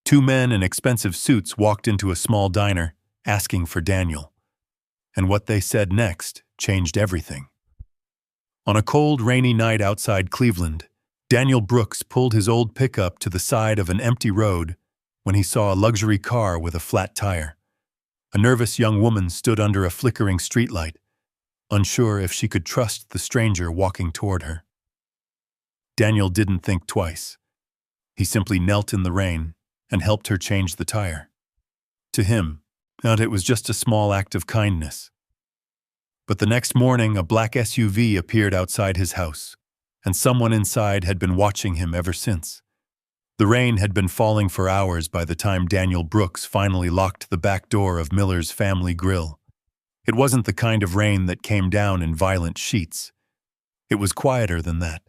Two men in expensive suits walked into a small diner, asking for Daniel. And what they said next changed everything. On a cold, rainy night outside Cleveland, Daniel Brooks pulled his old pickup to the side of an empty road when he saw a luxury car with a flat tire. A nervous young woman stood under a flickering streetlight, unsure if she could trust the stranger walking toward her. Daniel didn't think twice. He simply knelt in the rain and helped her change the tire. To him, it was just a small act of kindness. But the next morning, a black SUV appeared outside his house, and someone inside had been watching him ever since. The rain had been falling for hours by the time Daniel Brooks finally locked the back door of Miller's Family Grill. It wasn't the kind of rain that came down in violent sheets. It was quieter than that.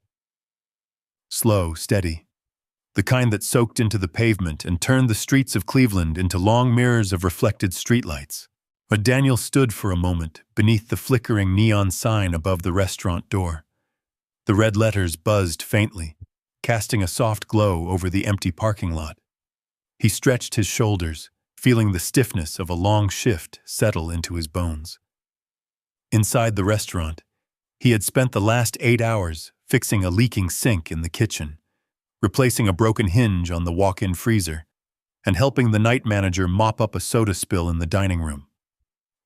Slow, steady. The kind that soaked into the pavement and turned the streets of Cleveland into long mirrors of reflected streetlights. But Daniel stood for a moment beneath the flickering neon sign above the restaurant door. The red letters buzzed faintly, casting a soft glow over the empty parking lot. He stretched his shoulders, feeling the stiffness of a long shift settle into his bones. Inside the restaurant, he had spent the last 8 hours fixing a leaking sink in the kitchen, replacing a broken hinge on the walk-in freezer, and helping the night manager mop up a soda spill in the dining room.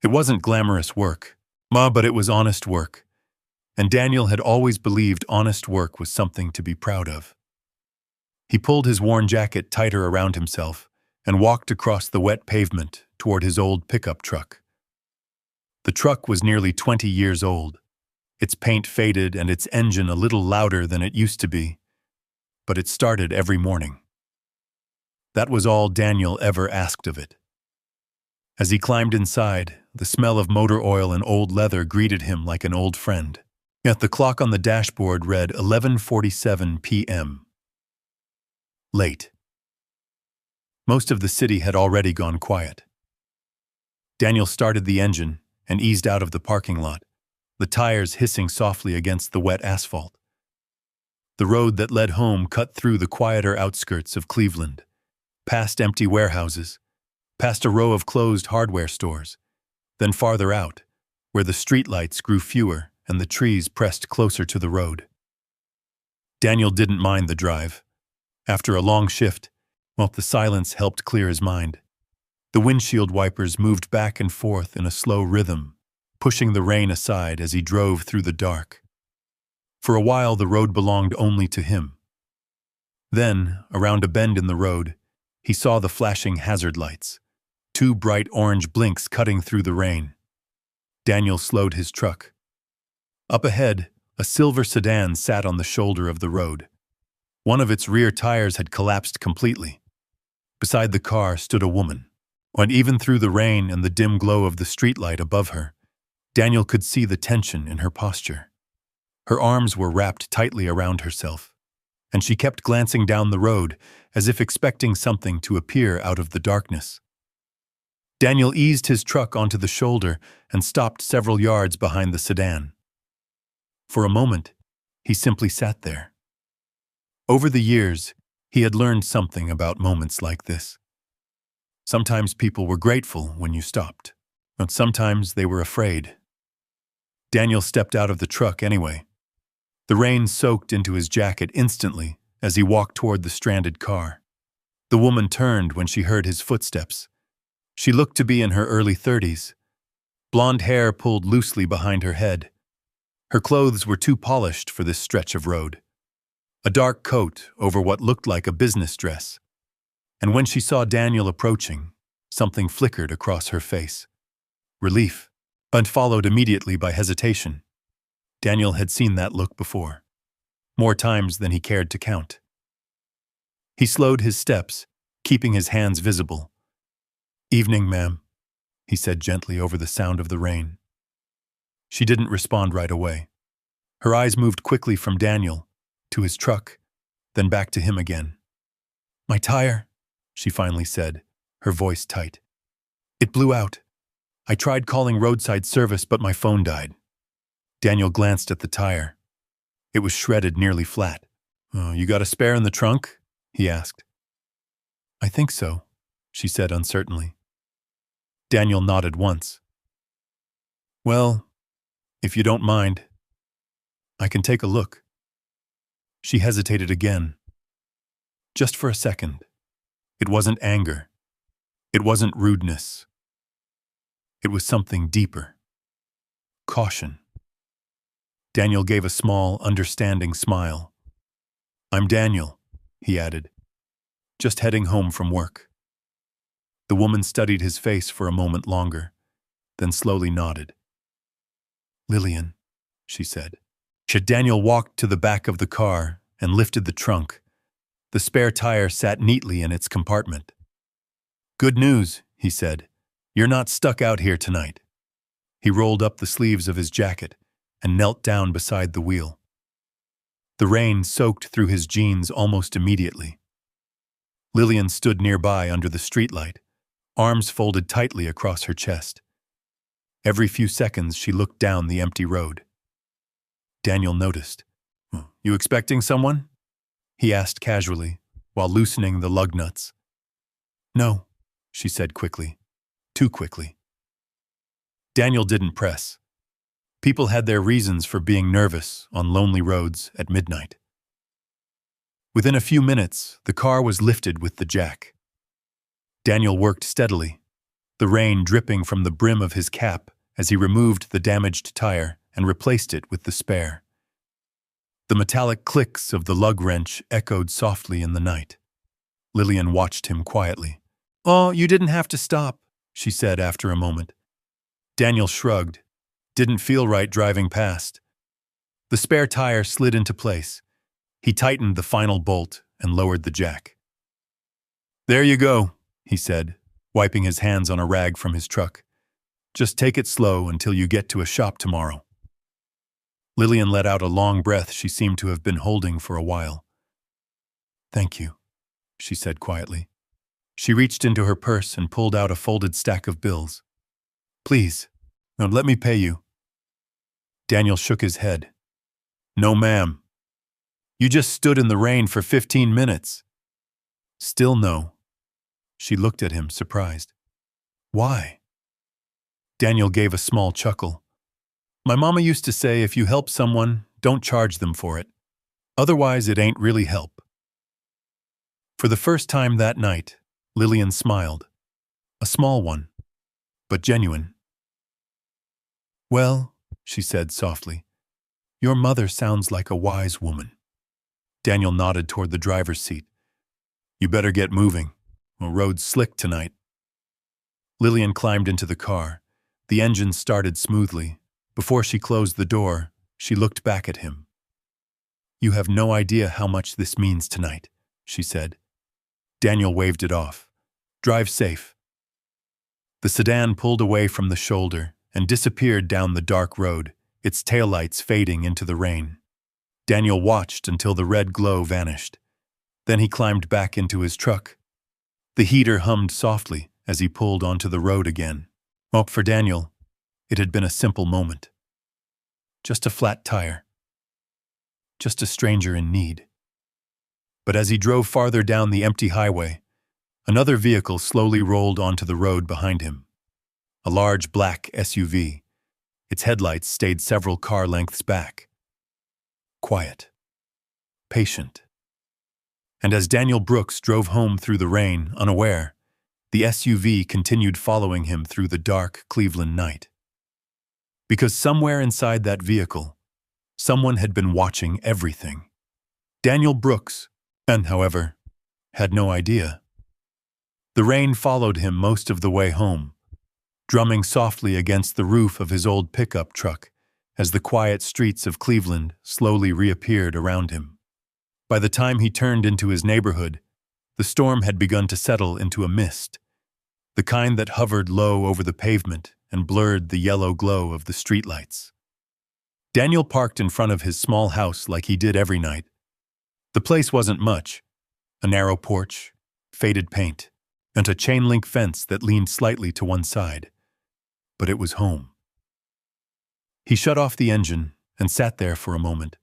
It wasn't glamorous work, but it was honest work, and Daniel had always believed honest work was something to be proud of. He pulled his worn jacket tighter around himself and walked across the wet pavement toward his old pickup truck. The truck was nearly 20 years old, its paint faded and its engine a little louder than it used to be, but it started every morning. That was all Daniel ever asked of it. As he climbed inside, the smell of motor oil and old leather greeted him like an old friend. Yet the clock on the dashboard read 11:47 p.m. Late. Most of the city had already gone quiet. Daniel started the engine and eased out of the parking lot, the tires hissing softly against the wet asphalt. The road that led home cut through the quieter outskirts of Cleveland, past empty warehouses, past a row of closed hardware stores, then farther out, where the streetlights grew fewer and the trees pressed closer to the road. Daniel didn't mind the drive. After a long shift, the silence helped clear his mind. The windshield wipers moved back and forth in a slow rhythm, pushing the rain aside as he drove through the dark. For a while, the road belonged only to him. Then, around a bend in the road, he saw the flashing hazard lights, two bright orange blinks cutting through the rain. Daniel slowed his truck. Up ahead, a silver sedan sat on the shoulder of the road. One of its rear tires had collapsed completely. Beside the car stood a woman, and even through the rain and the dim glow of the streetlight above her, Daniel could see the tension in her posture. Her arms were wrapped tightly around herself, and she kept glancing down the road as if expecting something to appear out of the darkness. Daniel eased his truck onto the shoulder and stopped several yards behind the sedan. For a moment, he simply sat there. Over the years, he had learned something about moments like this. Sometimes people were grateful when you stopped, but sometimes they were afraid. Daniel stepped out of the truck anyway. The rain soaked into his jacket instantly as he walked toward the stranded car. The woman turned when she heard his footsteps. She looked to be in her early 30s. Blonde hair pulled loosely behind her head. Her clothes were too polished for this stretch of road. A dark coat over what looked like a business dress. And when she saw Daniel approaching, something flickered across her face. Relief, but followed immediately by hesitation. Daniel had seen that look before, more times than he cared to count. He slowed his steps, keeping his hands visible. "Evening, ma'am," he said gently over the sound of the rain. She didn't respond right away. Her eyes moved quickly from Daniel to his truck, then back to him again. "My tire," she finally said, her voice tight. "It blew out. I tried calling roadside service, but my phone died." Daniel glanced at the tire. It was shredded nearly flat. "You got a spare in the trunk?" he asked. I think so, she said uncertainly. Daniel nodded once. Well, if you don't mind, I can take a look. She hesitated again. Just for a second. It wasn't anger. It wasn't rudeness. It was something deeper. Caution. Daniel gave a small, understanding smile. I'm Daniel, he added, just heading home from work. The woman studied his face for a moment longer, then slowly nodded. Lillian, she said. Daniel walked to the back of the car and lifted the trunk. The spare tire sat neatly in its compartment. Good news, he said. You're not stuck out here tonight. He rolled up the sleeves of his jacket and knelt down beside the wheel. The rain soaked through his jeans almost immediately. Lillian stood nearby under the streetlight, arms folded tightly across her chest. Every few seconds she looked down the empty road. Daniel noticed. You expecting someone? He asked casually, while loosening the lug nuts. No, she said quickly. Too quickly. Daniel didn't press. People had their reasons for being nervous on lonely roads at midnight. Within a few minutes, the car was lifted with the jack. Daniel worked steadily, the rain dripping from the brim of his cap as he removed the damaged tire and replaced it with the spare. The metallic clicks of the lug wrench echoed softly in the night. Lillian watched him quietly. Oh, you didn't have to stop, she said after a moment. Daniel shrugged. Didn't feel right driving past. The spare tire slid into place. He tightened the final bolt and lowered the jack. There you go, he said, wiping his hands on a rag from his truck. Just take it slow until you get to a shop tomorrow. Lillian let out a long breath she seemed to have been holding for a while. Thank you, she said quietly. She reached into her purse and pulled out a folded stack of bills. Please, let me pay you. Daniel shook his head. No, ma'am. You just stood in the rain for 15 minutes. Still no. She looked at him, surprised. Why? Daniel gave a small chuckle. My mama used to say if you help someone, don't charge them for it. Otherwise, it ain't really help. For the first time that night, Lillian smiled. A small one, but genuine. Well, she said softly, your mother sounds like a wise woman. Daniel nodded toward the driver's seat. You better get moving. The road's slick tonight. Lillian climbed into the car. The engine started smoothly. Before she closed the door, she looked back at him. You have no idea how much this means tonight, she said. Daniel waved it off. Drive safe. The sedan pulled away from the shoulder and disappeared down the dark road, its taillights fading into the rain. Daniel watched until the red glow vanished. Then he climbed back into his truck. The heater hummed softly as he pulled onto the road again. Oh, for Daniel, it had been a simple moment. Just a flat tire. Just a stranger in need. But as he drove farther down the empty highway, another vehicle slowly rolled onto the road behind him. A large black SUV. Its headlights stayed several car lengths back. Quiet. Patient. And as Daniel Brooks drove home through the rain, unaware, the SUV continued following him through the dark Cleveland night. Because somewhere inside that vehicle, someone had been watching everything. Daniel Brooks, however, had no idea. The rain followed him most of the way home, drumming softly against the roof of his old pickup truck as the quiet streets of Cleveland slowly reappeared around him. By the time he turned into his neighborhood, the storm had begun to settle into a mist, the kind that hovered low over the pavement and blurred the yellow glow of the streetlights. Daniel parked in front of his small house like he did every night. The place wasn't much: a narrow porch, faded paint, and a chain-link fence that leaned slightly to one side. But it was home. He shut off the engine and sat there for a moment,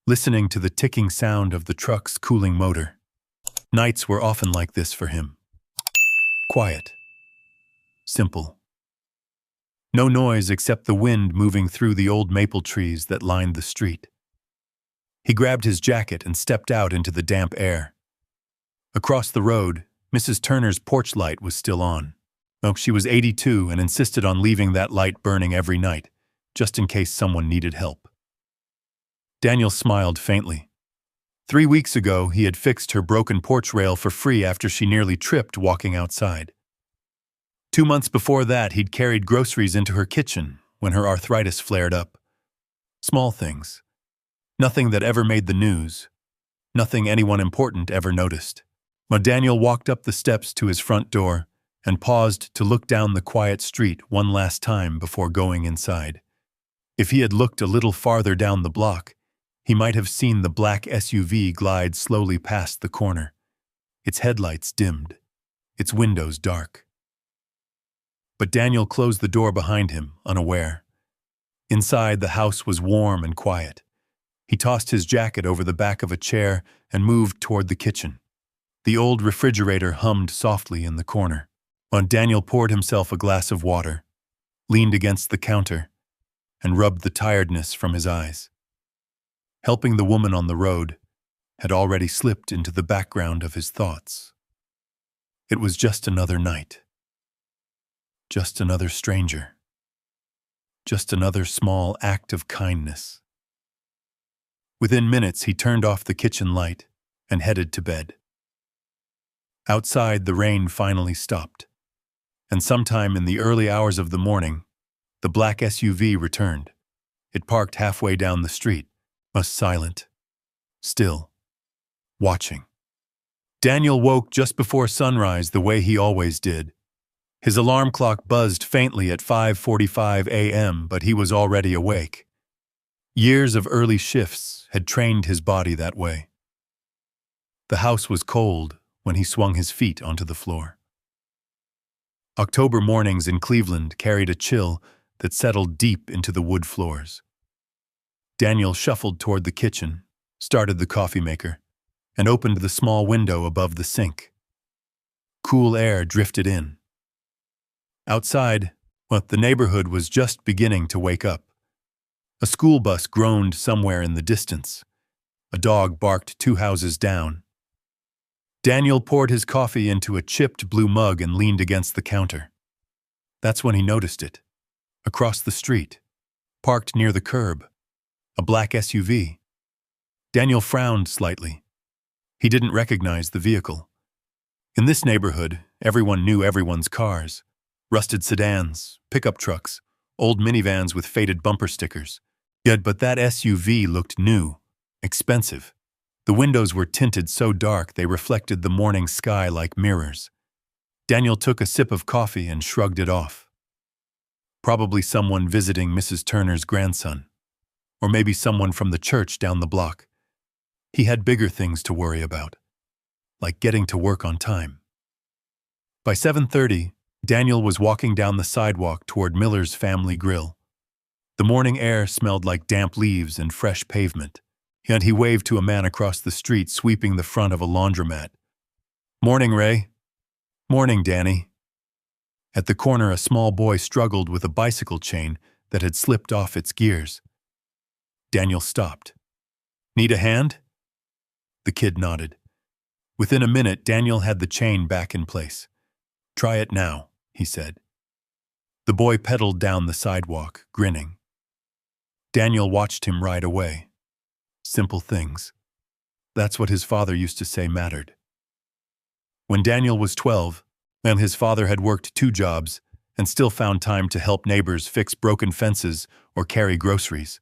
listening to the ticking sound of the truck's cooling motor. Nights were often like this for him. Quiet. Simple. No noise except the wind moving through the old maple trees that lined the street. He grabbed his jacket and stepped out into the damp air. Across the road, Mrs. Turner's porch light was still on. Oh, she was 82 and insisted on leaving that light burning every night, just in case someone needed help. Daniel smiled faintly. 3 weeks ago, he had fixed her broken porch rail for free after she nearly tripped walking outside. 2 months before that, he'd carried groceries into her kitchen when her arthritis flared up. Small things. Nothing that ever made the news. Nothing anyone important ever noticed. But Daniel walked up the steps to his front door and paused to look down the quiet street one last time before going inside. If he had looked a little farther down the block, he might have seen the black SUV glide slowly past the corner, its headlights dimmed, its windows dark. But Daniel closed the door behind him, unaware. Inside, the house was warm and quiet. He tossed his jacket over the back of a chair and moved toward the kitchen. The old refrigerator hummed softly in the corner. When Daniel poured himself a glass of water, leaned against the counter, and rubbed the tiredness from his eyes. Helping the woman on the road had already slipped into the background of his thoughts. It was just another night. Just another stranger. Just another small act of kindness. Within minutes, he turned off the kitchen light and headed to bed. Outside, the rain finally stopped, and sometime in the early hours of the morning, the black SUV returned. It parked halfway down the street, silent, still, watching. Daniel woke just before sunrise the way he always did. His alarm clock buzzed faintly at 5:45 a.m., but he was already awake. Years of early shifts had trained his body that way. The house was cold when he swung his feet onto the floor. October mornings in Cleveland carried a chill that settled deep into the wood floors. Daniel shuffled toward the kitchen, started the coffee maker, and opened the small window above the sink. Cool air drifted in. Outside, the neighborhood was just beginning to wake up. A school bus groaned somewhere in the distance. A dog barked 2 houses down. Daniel poured his coffee into a chipped blue mug and leaned against the counter. That's when he noticed it. Across the street, parked near the curb, a black SUV. Daniel frowned slightly. He didn't recognize the vehicle. In this neighborhood, everyone knew everyone's cars. Rusted sedans, pickup trucks, old minivans with faded bumper stickers. But that SUV looked new, expensive. The windows were tinted so dark they reflected the morning sky like mirrors. Daniel took a sip of coffee and shrugged it off. Probably someone visiting Mrs. Turner's grandson. Or maybe someone from the church down the block. He had bigger things to worry about, like getting to work on time. By 7:30, Daniel was walking down the sidewalk toward Miller's Family Grill. The morning air smelled like damp leaves and fresh pavement, and he waved to a man across the street sweeping the front of a laundromat. "Morning, Ray." "Morning, Danny." At the corner, a small boy struggled with a bicycle chain that had slipped off its gears. Daniel stopped. "Need a hand?" The kid nodded. Within a minute, Daniel had the chain back in place. "Try it now," he said. The boy pedaled down the sidewalk, grinning. Daniel watched him ride away. Simple things. That's what his father used to say mattered. When Daniel was 12, and his father had worked 2 jobs and still found time to help neighbors fix broken fences or carry groceries.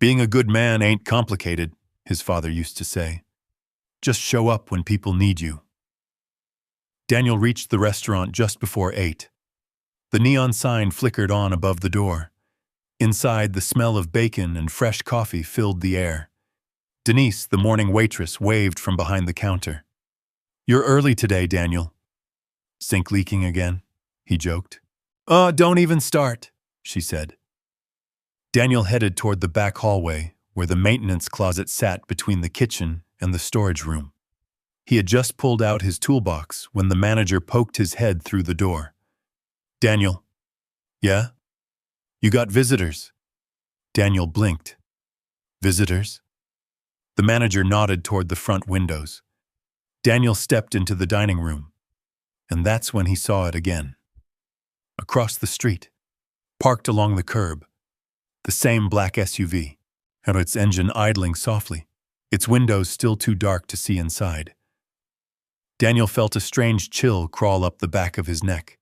"Being a good man ain't complicated," his father used to say. "Just show up when people need you." Daniel reached the restaurant just before 8. The neon sign flickered on above the door. Inside, the smell of bacon and fresh coffee filled the air. Denise, the morning waitress, waved from behind the counter. "You're early today, Daniel." "Sink leaking again?" he joked. Don't even start," she said. Daniel headed toward the back hallway, where the maintenance closet sat between the kitchen and the storage room. He had just pulled out his toolbox when the manager poked his head through the door. "Daniel." "Yeah?" "You got visitors." Daniel blinked. "Visitors?" The manager nodded toward the front windows. Daniel stepped into the dining room, and that's when he saw it again. Across the street, parked along the curb, the same black SUV, and its engine idling softly, its windows still too dark to see inside. Daniel felt a strange chill crawl up the back of his neck,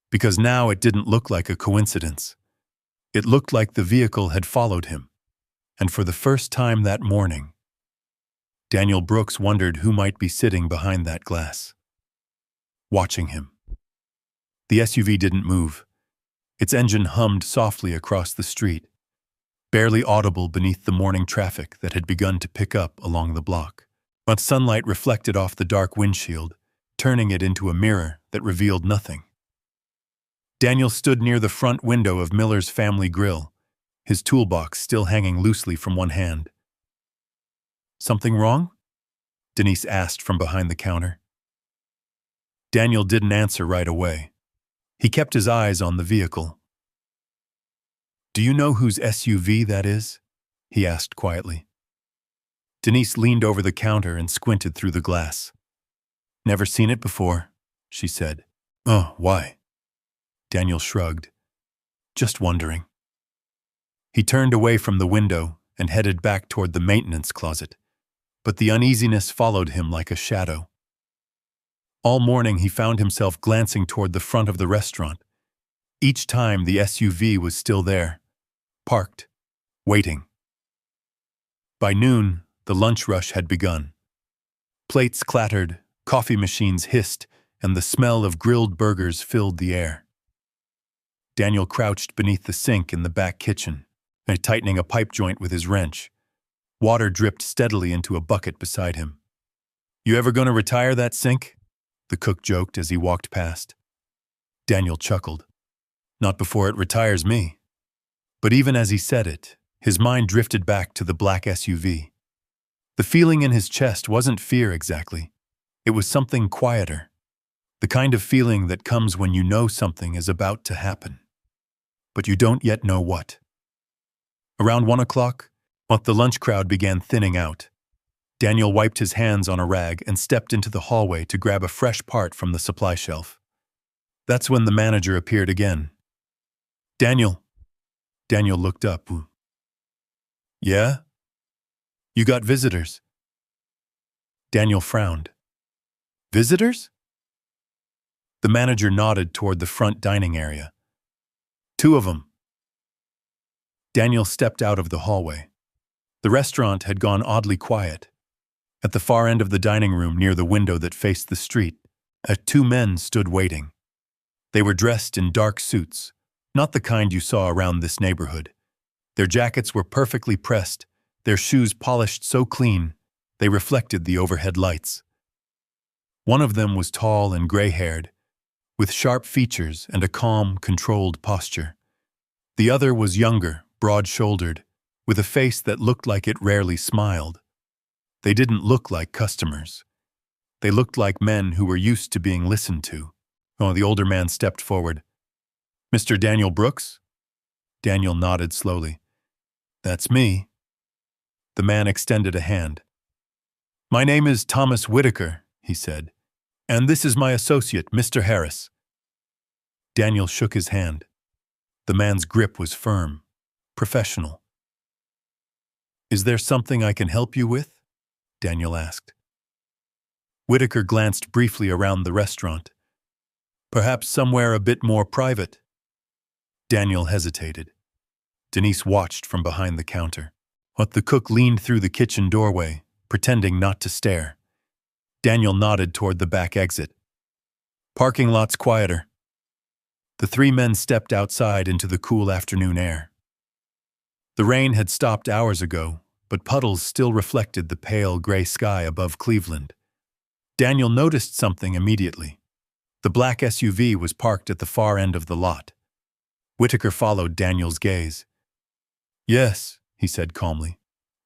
because now it didn't look like a coincidence. It looked like the vehicle had followed him, and for the first time that morning, Daniel Brooks wondered who might be sitting behind that glass, watching him. The SUV didn't move. Its engine hummed softly across the street, barely audible beneath the morning traffic that had begun to pick up along the block. But sunlight reflected off the dark windshield, turning it into a mirror that revealed nothing. Daniel stood near the front window of Miller's Family Grill, his toolbox still hanging loosely from one hand. "Something wrong?" Denise asked from behind the counter. Daniel didn't answer right away. He kept his eyes on the vehicle. "Do you know whose SUV that is?" he asked quietly. Denise leaned over the counter and squinted through the glass. "Never seen it before," she said. "Oh, why?" Daniel shrugged. "Just wondering." He turned away from the window and headed back toward the maintenance closet, but the uneasiness followed him like a shadow. All morning he found himself glancing toward the front of the restaurant. Each time the SUV was still there, parked, waiting. By noon, the lunch rush had begun. Plates clattered, coffee machines hissed, and the smell of grilled burgers filled the air. Daniel crouched beneath the sink in the back kitchen, tightening a pipe joint with his wrench. Water dripped steadily into a bucket beside him. "You ever gonna retire that sink?" the cook joked as he walked past. Daniel chuckled. "Not before it retires me." But even as he said it, his mind drifted back to the black SUV. The feeling in his chest wasn't fear exactly. It was something quieter. The kind of feeling that comes when you know something is about to happen, but you don't yet know what. Around 1 o'clock, the lunch crowd began thinning out. Daniel wiped his hands on a rag and stepped into the hallway to grab a fresh part from the supply shelf. That's when the manager appeared again. "Daniel." Daniel looked up. "Yeah? You got visitors." Daniel frowned. "Visitors?" The manager nodded toward the front dining area. "2 of them." Daniel stepped out of the hallway. The restaurant had gone oddly quiet. At the far end of the dining room near the window that faced the street, 2 men stood waiting. They were dressed in dark suits, not the kind you saw around this neighborhood. Their jackets were perfectly pressed, their shoes polished so clean they reflected the overhead lights. One of them was tall and gray-haired, with sharp features and a calm, controlled posture. The other was younger, broad-shouldered, with a face that looked like it rarely smiled. They didn't look like customers. They looked like men who were used to being listened to. The older man stepped forward. "Mr. Daniel Brooks?" Daniel nodded slowly. "That's me." The man extended a hand. "My name is Thomas Whitaker," he said, "and this is my associate, Mr. Harris." Daniel shook his hand. The man's grip was firm, professional. "Is there something I can help you with?" Daniel asked. Whitaker glanced briefly around the restaurant. "Perhaps somewhere a bit more private." Daniel hesitated. Denise watched from behind the counter. The cook leaned through the kitchen doorway, pretending not to stare. Daniel nodded toward the back exit. "Parking lot's quieter." The 3 men stepped outside into the cool afternoon air. The rain had stopped hours ago, but puddles still reflected the pale gray sky above Cleveland. Daniel noticed something immediately. The black SUV was parked at the far end of the lot. Whitaker followed Daniel's gaze. "Yes," he said calmly,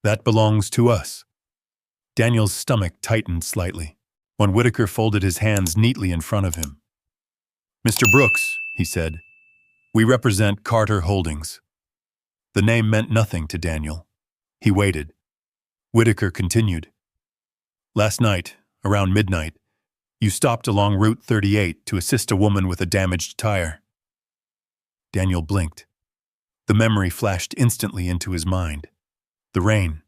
"that belongs to us." Daniel's stomach tightened slightly. when Whitaker folded his hands neatly in front of him. "Mr. Brooks," he said, "we represent Carter Holdings." The name meant nothing to Daniel. He waited. Whitaker continued. "Last night, around midnight, you stopped along Route 38 to assist a woman with a damaged tire." Daniel blinked. The memory flashed instantly into his mind. The rain,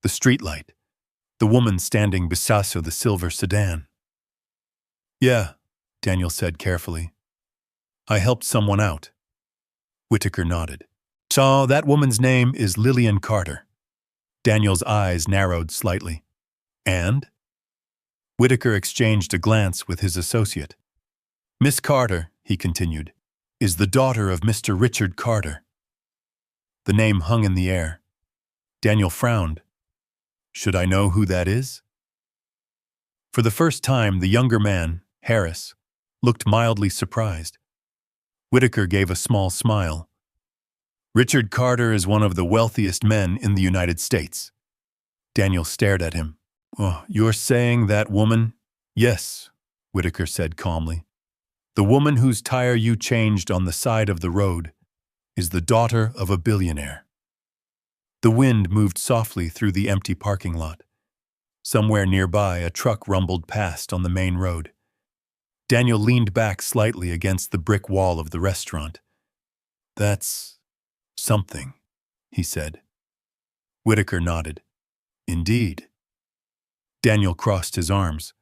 the streetlight, the woman standing beside the silver sedan. "Yeah," Daniel said carefully. "I helped someone out." Whitaker nodded. "So that woman's name is Lillian Carter." Daniel's eyes narrowed slightly. "And?" Whitaker exchanged a glance with his associate. "Miss Carter," he continued, "is the daughter of Mr. Richard Carter." The name hung in the air. Daniel frowned. "Should I know who that is?" For the first time, the younger man, Harris, looked mildly surprised. Whitaker gave a small smile. "Richard Carter is one of the wealthiest men in the United States." Daniel stared at him. "Oh, you're saying that woman?" "Yes," Whitaker said calmly. "The woman whose tire you changed on the side of the road is the daughter of a billionaire." The wind moved softly through the empty parking lot. Somewhere nearby, a truck rumbled past on the main road. Daniel leaned back slightly against the brick wall of the restaurant. "That's something," he said. Whitaker nodded. "Indeed." Daniel crossed his arms.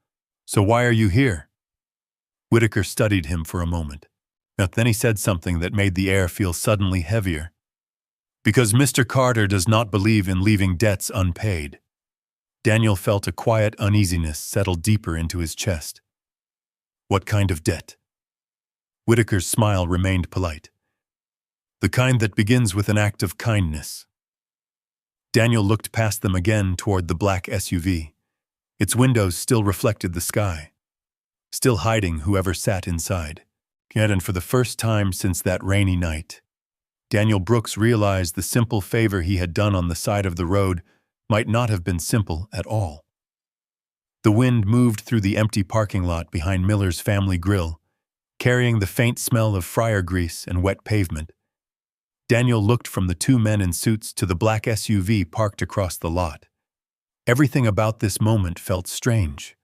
"So why are you here?" Whitaker studied him for a moment. Then he said something that made the air feel suddenly heavier. "Because Mr. Carter does not believe in leaving debts unpaid." Daniel felt a quiet uneasiness settle deeper into his chest. "What kind of debt?" Whitaker's smile remained polite. "The kind that begins with an act of kindness." Daniel looked past them again toward the black SUV. Its windows still reflected the sky, still hiding whoever sat inside. Yet, and for the first time since that rainy night, Daniel Brooks realized the simple favor he had done on the side of the road might not have been simple at all. The wind moved through the empty parking lot behind Miller's Family Grill, carrying the faint smell of fryer grease and wet pavement. Daniel looked from the two men in suits to the black SUV parked across the lot. Everything about this moment felt strange.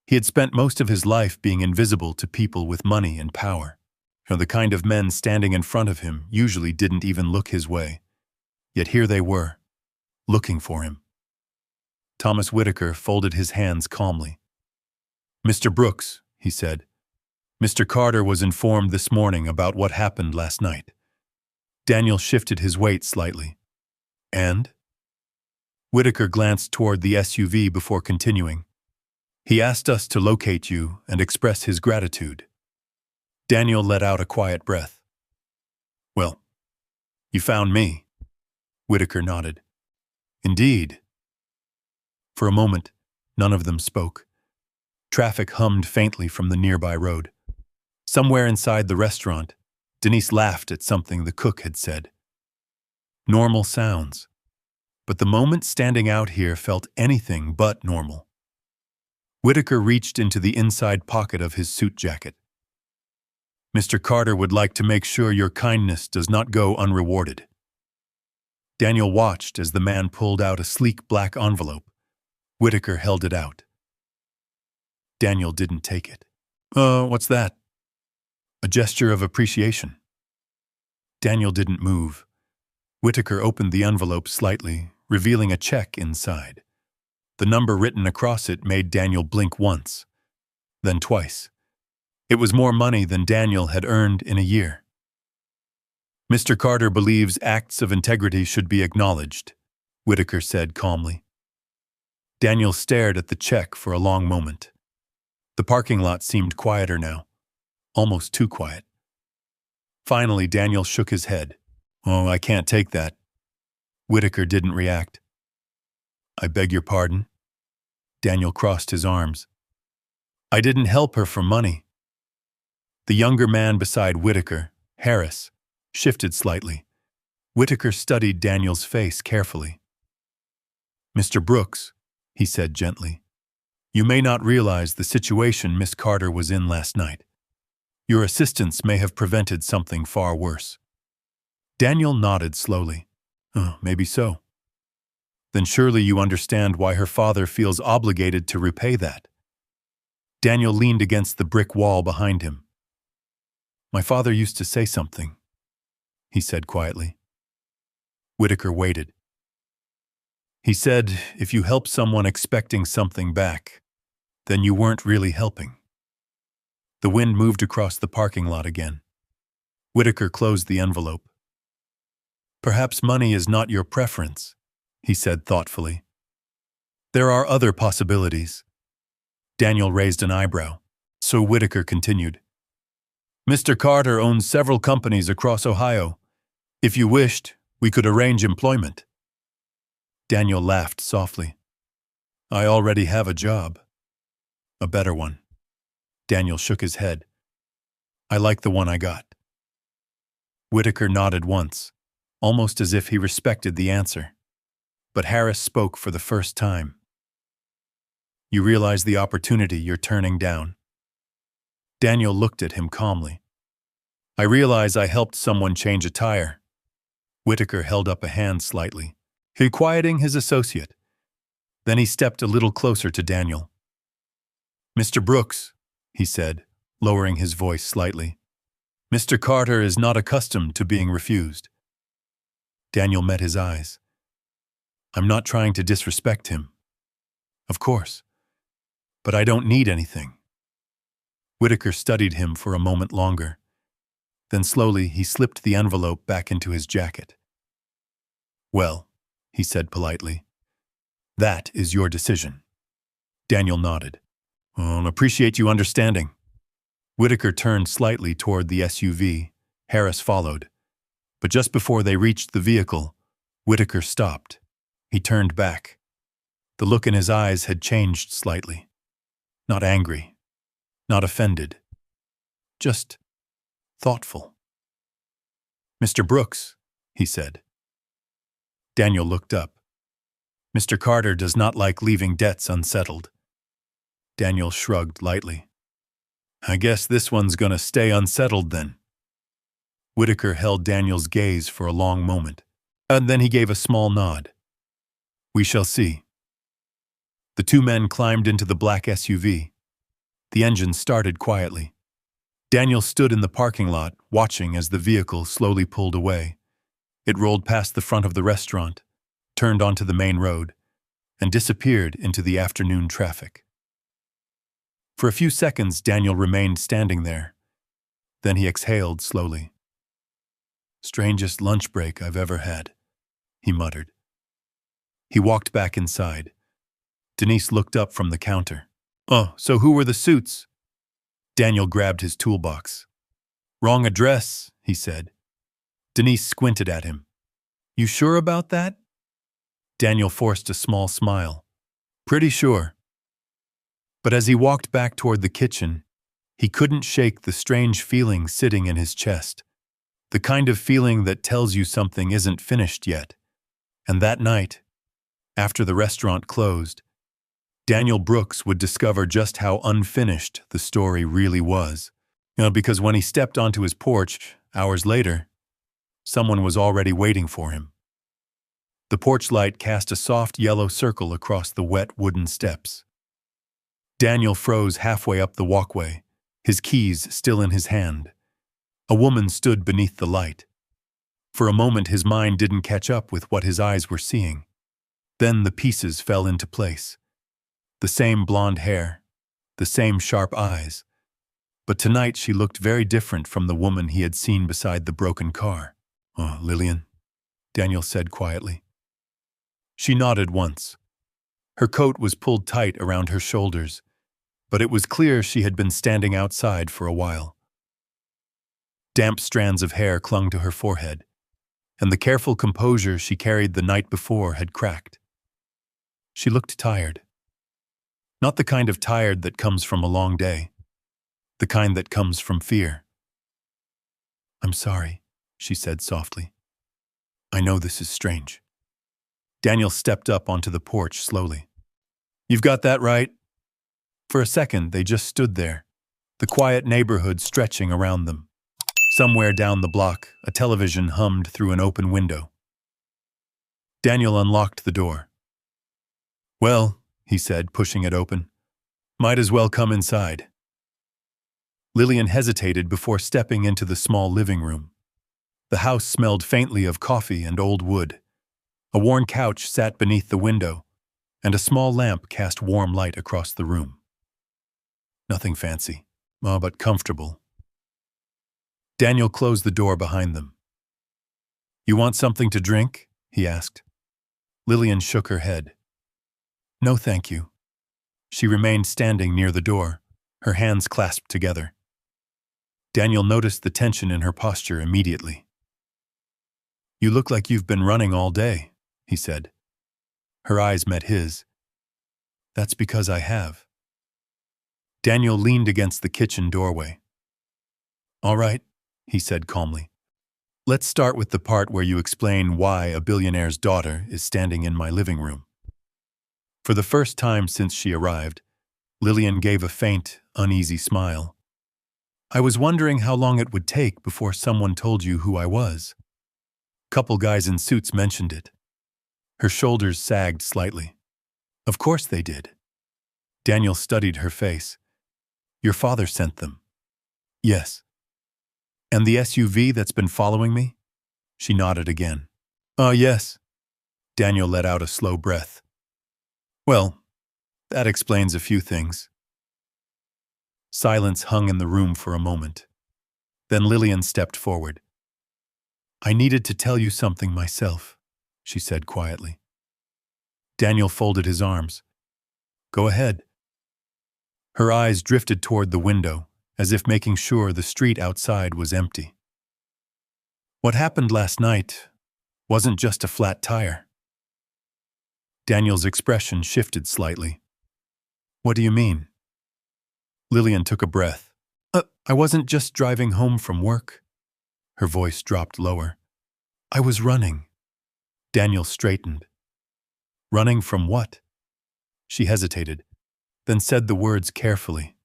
He had spent most of his life being invisible to people with money and power. The kind of men standing in front of him usually didn't even look his way. Yet here they were, looking for him. Thomas Whitaker folded his hands calmly. "Mr. Brooks," he said, "Mr. Carter was informed this morning about what happened last night." Daniel shifted his weight slightly. "And?" Whitaker glanced toward the SUV before continuing. "He asked us to locate you and express his gratitude." Daniel let out a quiet breath. "Well, you found me." Whitaker nodded. "Indeed." For a moment, none of them spoke. Traffic hummed faintly from the nearby road. Somewhere inside the restaurant, Denise laughed at something the cook had said. Normal sounds. But the moment standing out here felt anything but normal. Whitaker reached into the inside pocket of his suit jacket. "Mr. Carter would like to make sure your kindness does not go unrewarded." Daniel watched as the man pulled out a sleek black envelope. Whitaker held it out. Daniel didn't take it. What's that?" "A gesture of appreciation." Daniel didn't move. Whitaker opened the envelope slightly, revealing a check inside. The number written across it made Daniel blink once, then twice. It was more money than Daniel had earned in a year. "Mr. Carter believes acts of integrity should be acknowledged," Whitaker said calmly. Daniel stared at the check for a long moment. The parking lot seemed quieter now, almost too quiet. Finally, Daniel shook his head. "Oh, I can't take that." Whitaker didn't react. "I beg your pardon?" Daniel crossed his arms. "I didn't help her for money." The younger man beside Whitaker, Harris, shifted slightly. Whitaker studied Daniel's face carefully. "Mr. Brooks," he said gently, You may not realize the situation Miss Carter was in last night. Your assistance may have prevented something far worse. Daniel nodded slowly. Maybe so. Then surely you understand why her father feels obligated to repay that. Daniel leaned against the brick wall behind him. My father used to say something, he said quietly. Whitaker waited. He said, if you help someone expecting something back, then you weren't really helping. The wind moved across the parking lot again. Whitaker closed the envelope. Perhaps money is not your preference, he said thoughtfully. There are other possibilities. Daniel raised an eyebrow, so Whitaker continued. Mr. Carter owns several companies across Ohio. If you wished, we could arrange employment. Daniel laughed softly. I already have a job. A better one. Daniel shook his head. I like the one I got. Whitaker nodded once, almost as if he respected the answer. But Harris spoke for the first time. You realize the opportunity you're turning down. Daniel looked at him calmly. I realize I helped someone change a tire. Whitaker held up a hand slightly, quieting his associate. Then he stepped a little closer to Daniel. Mr. Brooks, he said, lowering his voice slightly. Mr. Carter is not accustomed to being refused. Daniel met his eyes. I'm not trying to disrespect him. Of course. But I don't need anything. Whitaker studied him for a moment longer. Then slowly he slipped the envelope back into his jacket. Well, he said politely, that is your decision. Daniel nodded. I'll appreciate you understanding. Whitaker turned slightly toward the SUV. Harris followed. But just before they reached the vehicle, Whitaker stopped. He turned back. The look in his eyes had changed slightly. Not angry, not offended, just thoughtful. Mr. Brooks, he said. Daniel looked up. Mr. Carter does not like leaving debts unsettled. Daniel shrugged lightly. I guess this one's gonna stay unsettled then. Whitaker held Daniel's gaze for a long moment, and then he gave a small nod. We shall see. The two men climbed into the black SUV. The engine started quietly. Daniel stood in the parking lot, watching as the vehicle slowly pulled away. It rolled past the front of the restaurant, turned onto the main road, and disappeared into the afternoon traffic. For a few seconds, Daniel remained standing there. Then he exhaled slowly. Strangest lunch break I've ever had, he muttered. He walked back inside. Denise looked up from the counter. Oh, so who were the suits? Daniel grabbed his toolbox. Wrong address, he said. Denise squinted at him. You sure about that? Daniel forced a small smile. Pretty sure. But as he walked back toward the kitchen, he couldn't shake the strange feeling sitting in his chest. The kind of feeling that tells you something isn't finished yet. And that night, after the restaurant closed, Daniel Brooks would discover just how unfinished the story really was. Because when he stepped onto his porch, hours later, someone was already waiting for him. The porch light cast a soft yellow circle across the wet wooden steps. Daniel froze halfway up the walkway, his keys still in his hand. A woman stood beneath the light. For a moment his mind didn't catch up with what his eyes were seeing. Then the pieces fell into place. The same blonde hair, the same sharp eyes. But tonight she looked very different from the woman he had seen beside the broken car. Oh, Lillian, Daniel said quietly. She nodded once. Her coat was pulled tight around her shoulders, but it was clear she had been standing outside for a while. Damp strands of hair clung to her forehead, and the careful composure she carried the night before had cracked. She looked tired. Not the kind of tired that comes from a long day, the kind that comes from fear. I'm sorry, she said softly. I know this is strange. Daniel stepped up onto the porch slowly. You've got that right. For a second, they just stood there, the quiet neighborhood stretching around them. Somewhere down the block, a television hummed through an open window. Daniel unlocked the door. "Well," he said, pushing it open, "might as well come inside." Lillian hesitated before stepping into the small living room. The house smelled faintly of coffee and old wood. A worn couch sat beneath the window, and a small lamp cast warm light across the room. Nothing fancy, but comfortable. Daniel closed the door behind them. "You want something to drink?" he asked. Lillian shook her head. "No, thank you." She remained standing near the door, her hands clasped together. Daniel noticed the tension in her posture immediately. "You look like you've been running all day," he said. Her eyes met his. "That's because I have." Daniel leaned against the kitchen doorway. "All right," he said calmly. "Let's start with the part where you explain why a billionaire's daughter is standing in my living room." For the first time since she arrived, Lillian gave a faint, uneasy smile. "I was wondering how long it would take before someone told you who I was." Couple guys in suits mentioned it. Her shoulders sagged slightly. "Of course they did." Daniel studied her face. "Your father sent them." "Yes." "And the SUV that's been following me?" She nodded again. Yes." Daniel let out a slow breath. "Well, that explains a few things." Silence hung in the room for a moment. Then Lillian stepped forward. "I needed to tell you something myself," she said quietly. Daniel folded his arms. "Go ahead." Her eyes drifted toward the window, as if making sure the street outside was empty. "What happened last night wasn't just a flat tire." Daniel's expression shifted slightly. "What do you mean?" Lillian took a breath. I wasn't just driving home from work." Her voice dropped lower. "I was running." Daniel straightened. "Running from what?" She hesitated, then said the words carefully.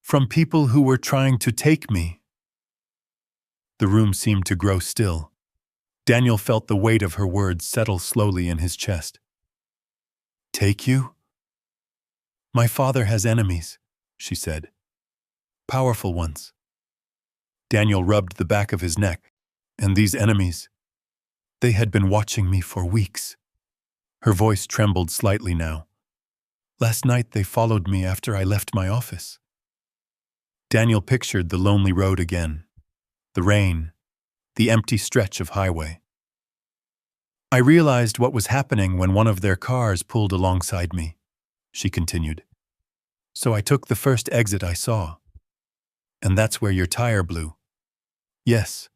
"From people who were trying to take me." The room seemed to grow still. Daniel felt the weight of her words settle slowly in his chest. "Take you?" "My father has enemies," she said. "Powerful ones." Daniel rubbed the back of his neck. "And these enemies, they had been watching me for weeks." Her voice trembled slightly now. "Last night they followed me after I left my office." Daniel pictured the lonely road again, the rain, the empty stretch of highway. "I realized what was happening when one of their cars pulled alongside me," she continued. "So I took the first exit I saw. And that's where your tire blew." "Yes."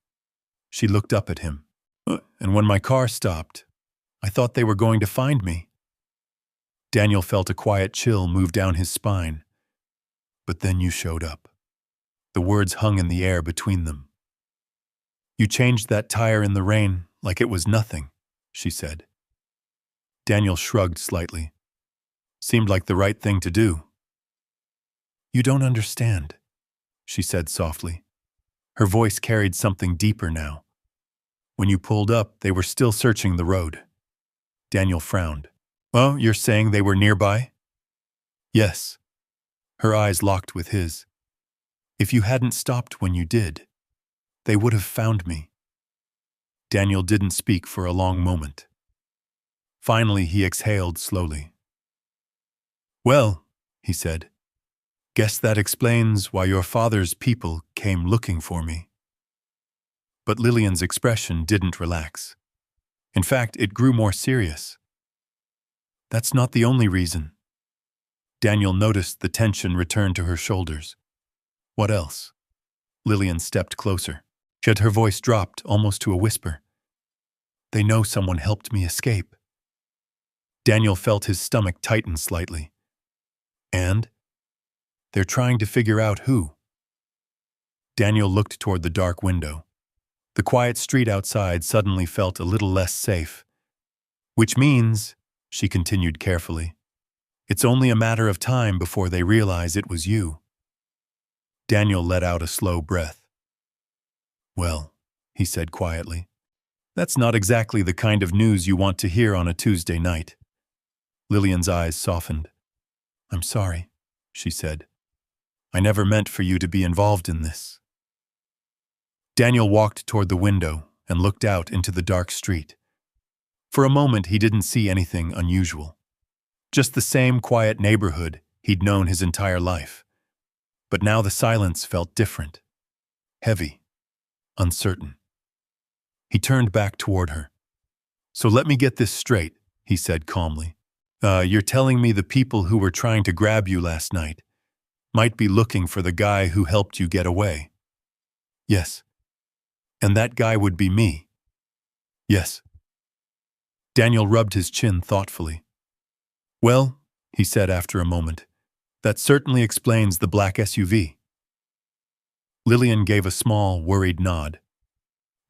She looked up at him. "And when my car stopped, I thought they were going to find me." Daniel felt a quiet chill move down his spine. "But then you showed up." The words hung in the air between them. "You changed that tire in the rain like it was nothing," she said. Daniel shrugged slightly. "Seemed like the right thing to do." "You don't understand," she said softly. Her voice carried something deeper now. "When you pulled up, they were still searching the road." Daniel frowned. "Oh, you're saying they were nearby?" "Yes." Her eyes locked with his. "If you hadn't stopped when you did, they would have found me." Daniel didn't speak for a long moment. Finally, he exhaled slowly. "Well," he said, "guess that explains why your father's people came looking for me." But Lillian's expression didn't relax. In fact, it grew more serious. "That's not the only reason." Daniel noticed the tension return to her shoulders. "What else?" Lillian stepped closer. Yet her voice dropped almost to a whisper. "They know someone helped me escape." Daniel felt his stomach tighten slightly. "And?" "They're trying to figure out who." Daniel looked toward the dark window. The quiet street outside suddenly felt a little less safe. "Which means," she continued carefully, It's only a matter of time before they realize it was you." Daniel let out a slow breath. "Well," he said quietly, "that's not exactly the kind of news you want to hear on a Tuesday night." Lillian's eyes softened. "I'm sorry," she said. "I never meant for you to be involved in this." Daniel walked toward the window and looked out into the dark street. For a moment, he didn't see anything unusual. Just the same quiet neighborhood he'd known his entire life. But now the silence felt different, heavy, uncertain. He turned back toward her. "So let me get this straight," he said calmly. You're telling me the people who were trying to grab you last night might be looking for the guy who helped you get away?" "Yes." "And that guy would be me?" "Yes." Daniel rubbed his chin thoughtfully. "Well," he said after a moment, "that certainly explains the black SUV." Lillian gave a small, worried nod.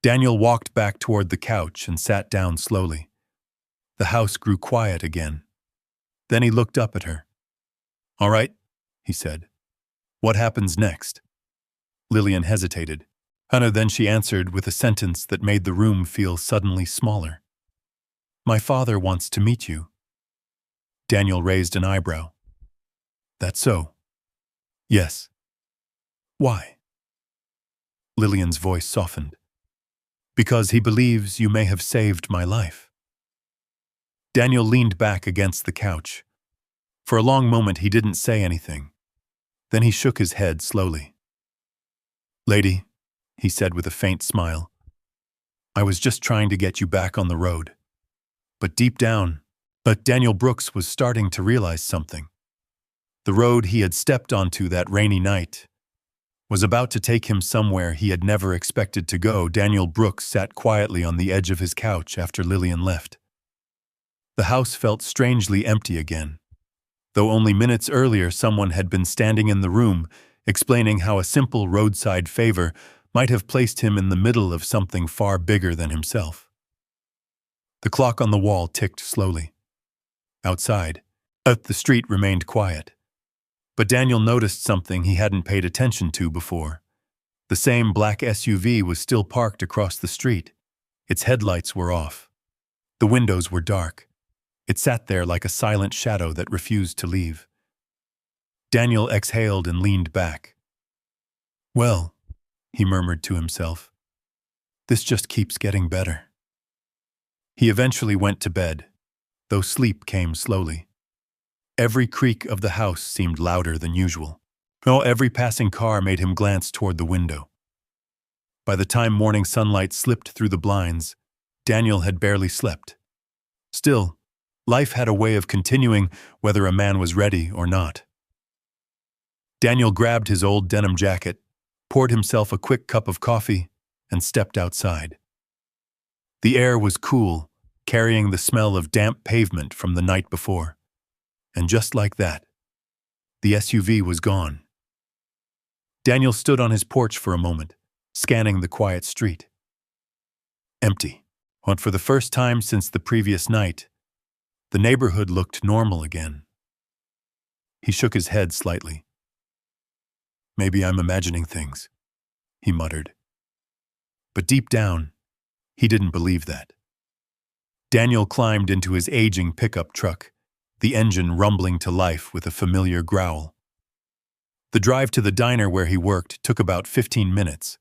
Daniel walked back toward the couch and sat down slowly. The house grew quiet again. Then he looked up at her. "All right," he said. "What happens next?" Lillian hesitated. Then she answered with a sentence that made the room feel suddenly smaller. "My father wants to meet you." Daniel raised an eyebrow. "That's so?" "Yes." "Why?" Lillian's voice softened. "Because he believes you may have saved my life." Daniel leaned back against the couch. For a long moment he didn't say anything. Then he shook his head slowly. "Lady," he said with a faint smile, "I was just trying to get you back on the road." But deep down, Daniel Brooks was starting to realize something. The road he had stepped onto that rainy night was about to take him somewhere he had never expected to go. Daniel Brooks sat quietly on the edge of his couch after Lillian left. The house felt strangely empty again, though only minutes earlier someone had been standing in the room explaining how a simple roadside favor might have placed him in the middle of something far bigger than himself. The clock on the wall ticked slowly. Outside, the street remained quiet. But Daniel noticed something he hadn't paid attention to before. The same black SUV was still parked across the street. Its headlights were off. The windows were dark. It sat there like a silent shadow that refused to leave. Daniel exhaled and leaned back. "Well," he murmured to himself, "this just keeps getting better." He eventually went to bed, though sleep came slowly. Every creak of the house seemed louder than usual. Every passing car made him glance toward the window. By the time morning sunlight slipped through the blinds, Daniel had barely slept. Still, life had a way of continuing whether a man was ready or not. Daniel grabbed his old denim jacket, poured himself a quick cup of coffee, and stepped outside. The air was cool, carrying the smell of damp pavement from the night before. And just like that, the SUV was gone. Daniel stood on his porch for a moment, scanning the quiet street. Empty. And for the first time since the previous night, the neighborhood looked normal again. He shook his head slightly. "Maybe I'm imagining things," he muttered. But deep down, he didn't believe that. Daniel climbed into his aging pickup truck, the engine rumbling to life with a familiar growl. The drive to the diner where he worked took about 15 minutes.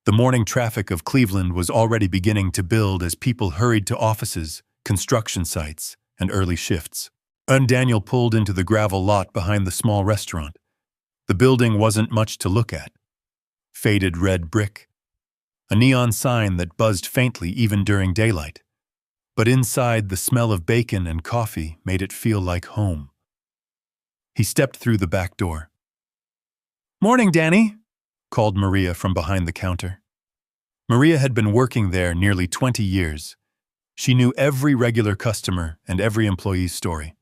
The morning traffic of Cleveland was already beginning to build as people hurried to offices, construction sites, and early shifts. Daniel pulled into the gravel lot behind the small restaurant. The building wasn't much to look at. Faded red brick. A neon sign that buzzed faintly even during daylight. But inside, the smell of bacon and coffee made it feel like home. He stepped through the back door. "Morning, Danny," called Maria from behind the counter. Maria had been working there nearly 20 years. She knew every regular customer and every employee's story.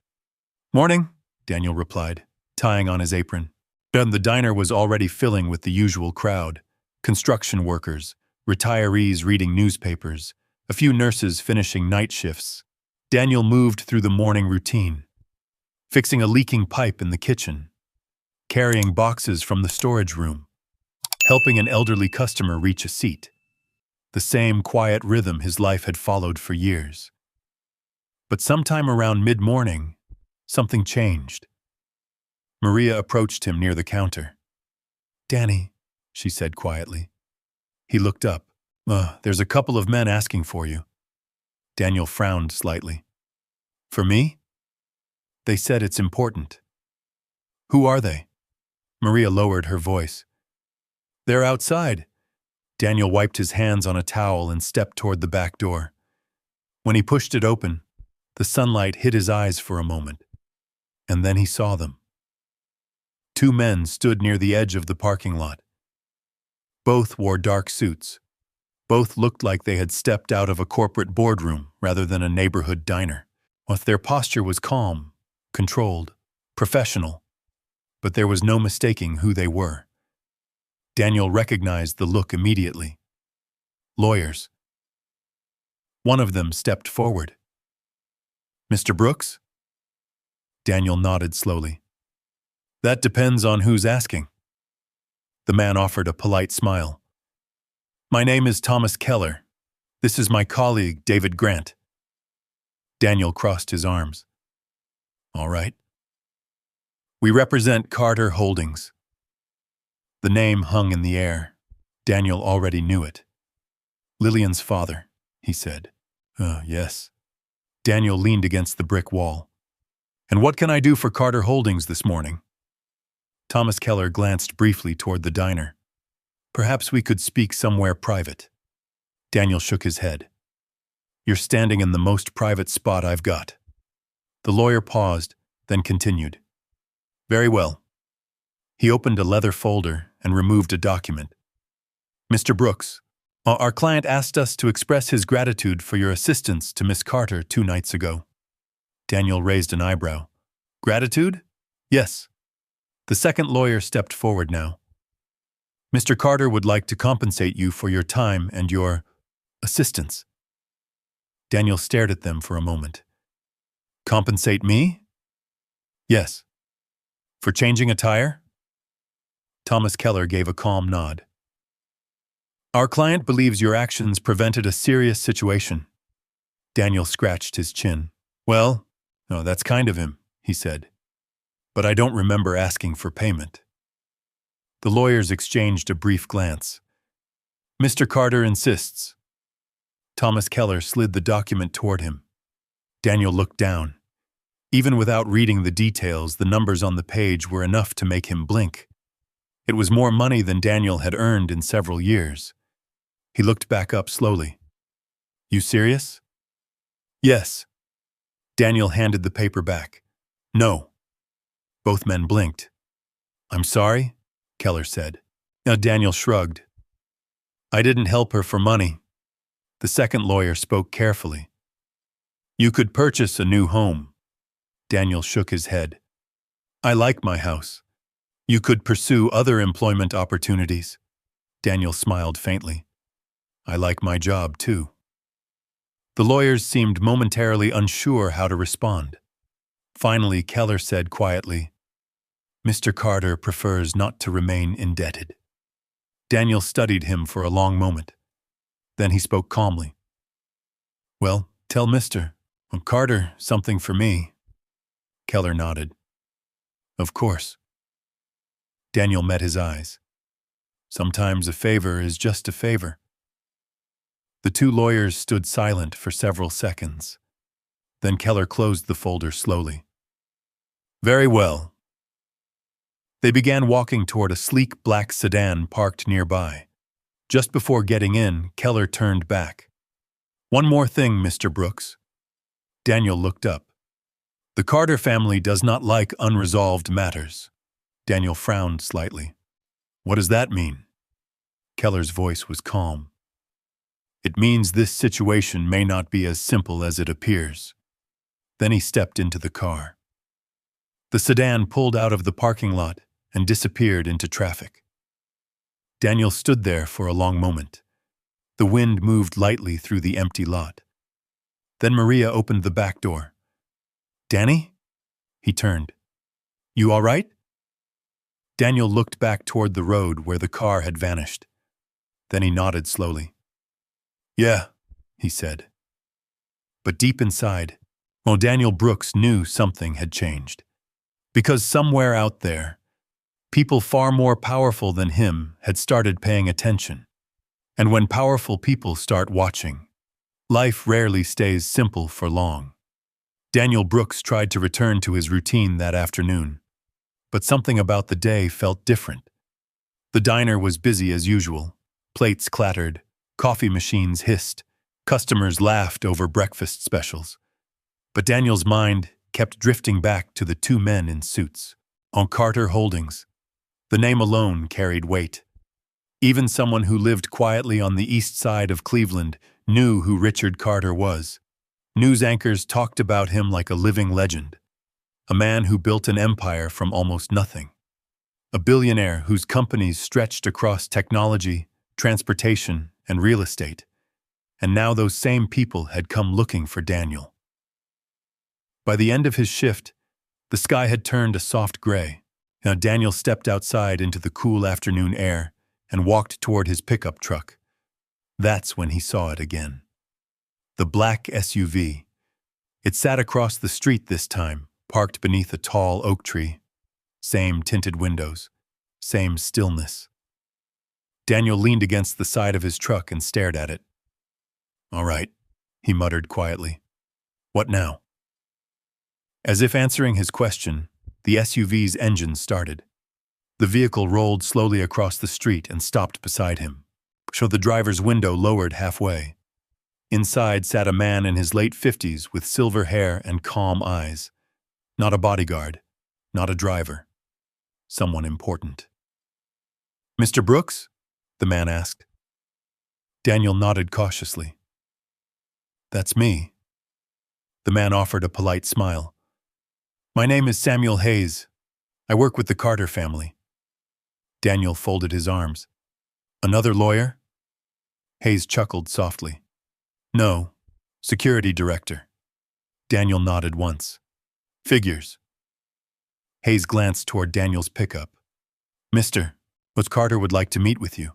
"Morning," Daniel replied, tying on his apron. And the diner was already filling with the usual crowd: construction workers, retirees reading newspapers, a few nurses finishing night shifts. Daniel moved through the morning routine. fixing a leaking pipe in the kitchen, carrying boxes from the storage room, helping an elderly customer reach a seat. The same quiet rhythm his life had followed for years. But sometime around mid-morning, something changed. Maria approached him near the counter. "Danny," she said quietly. He looked up. There's a couple of men asking for you." Daniel frowned slightly. "For me?" "They said it's important." "Who are they?" Maria lowered her voice. "They're outside." Daniel wiped his hands on a towel and stepped toward the back door. When he pushed it open, the sunlight hit his eyes for a moment, and then he saw them. Two men stood near the edge of the parking lot. Both wore dark suits. Both looked like they had stepped out of a corporate boardroom rather than a neighborhood diner. Their posture was calm, controlled, professional, but there was no mistaking who they were. Daniel recognized the look immediately. Lawyers. One of them stepped forward. "Mr. Brooks?" Daniel nodded slowly. "That depends on who's asking." The man offered a polite smile. "My name is Thomas Keller. This is my colleague, David Grant." Daniel crossed his arms. "All right." "We represent Carter Holdings." The name hung in the air. Daniel already knew it. "Lillian's father," he said. Yes." Daniel leaned against the brick wall. "And what can I do for Carter Holdings this morning?" Thomas Keller glanced briefly toward the diner. "Perhaps we could speak somewhere private." Daniel shook his head. "You're standing in the most private spot I've got." The lawyer paused, then continued. "Very well." He opened a leather folder and removed a document. "Mr. Brooks, our client asked us to express his gratitude for your assistance to Miss Carter 2 nights ago." Daniel raised an eyebrow. "Gratitude?" "Yes." The second lawyer stepped forward now. "Mr. Carter would like to compensate you for your time and your assistance." Daniel stared at them for a moment. "Compensate me?" "Yes." "For changing a tire?" Thomas Keller gave a calm nod. "Our client believes your actions prevented a serious situation." Daniel scratched his chin. "Well, that's kind of him," he said. "But I don't remember asking for payment." The lawyers exchanged a brief glance. "Mr. Carter insists." Thomas Keller slid the document toward him. Daniel looked down. Even without reading the details, the numbers on the page were enough to make him blink. It was more money than Daniel had earned in several years. He looked back up slowly. "You serious?" "Yes." Daniel handed the paper back. "No." Both men blinked. "I'm sorry," Keller said. Daniel shrugged. "I didn't help her for money." The second lawyer spoke carefully. "You could purchase a new home." Daniel shook his head. "I like my house." "You could pursue other employment opportunities." Daniel smiled faintly. "I like my job, too." The lawyers seemed momentarily unsure how to respond. Finally, Keller said quietly, "Mr. Carter prefers not to remain indebted." Daniel studied him for a long moment. Then he spoke calmly. "Well, tell Mr. Carter something for me." Keller nodded. "Of course." Daniel met his eyes. Sometimes a favor is just a favor. The two lawyers stood silent for several seconds. Then Keller closed the folder slowly. "Very well." They began walking toward a sleek black sedan parked nearby. Just before getting in, Keller turned back. "One more thing, Mr. Brooks." Daniel looked up. "The Carter family does not like unresolved matters." Daniel frowned slightly. "What does that mean?" Keller's voice was calm. "It means this situation may not be as simple as it appears." Then he stepped into the car. The sedan pulled out of the parking lot and disappeared into traffic. Daniel stood there for a long moment. The wind moved lightly through the empty lot. Then Maria opened the back door. "Danny?" He turned. You all right? Daniel looked back toward the road where the car had vanished. Then he nodded slowly. Yeah, he said. But deep inside, Daniel Brooks knew something had changed. Because somewhere out there, people far more powerful than him had started paying attention. And when powerful people start watching, life rarely stays simple for long. Daniel Brooks tried to return to his routine that afternoon, but something about the day felt different. The diner was busy as usual. Plates clattered, coffee machines hissed, customers laughed over breakfast specials. But Daniel's mind kept drifting back to the two men in suits. On Carter Holdings, the name alone carried weight. Even someone who lived quietly on the east side of Cleveland knew who Richard Carter was. News anchors talked about him like a living legend, a man who built an empire from almost nothing, a billionaire whose companies stretched across technology, transportation, and real estate. And now those same people had come looking for Daniel. By the end of his shift, the sky had turned a soft gray. Now Daniel stepped outside into the cool afternoon air and walked toward his pickup truck. That's when he saw it again. The black SUV. It sat across the street this time, parked beneath a tall oak tree. Same tinted windows, same stillness. Daniel leaned against the side of his truck and stared at it. All right, he muttered quietly. What now? As if answering his question, the SUV's engine started. The vehicle rolled slowly across the street and stopped beside him, so the driver's window lowered halfway. Inside sat a man in his late 50s with silver hair and calm eyes. Not a bodyguard, not a driver. Someone important. Mr. Brooks? The man asked. Daniel nodded cautiously. That's me. The man offered a polite smile. My name is Samuel Hayes. I work with the Carter family. Daniel folded his arms. Another lawyer? Hayes chuckled softly. No, security director. Daniel nodded once. Figures. Hayes glanced toward Daniel's pickup. Mister, Carter would like to meet with you.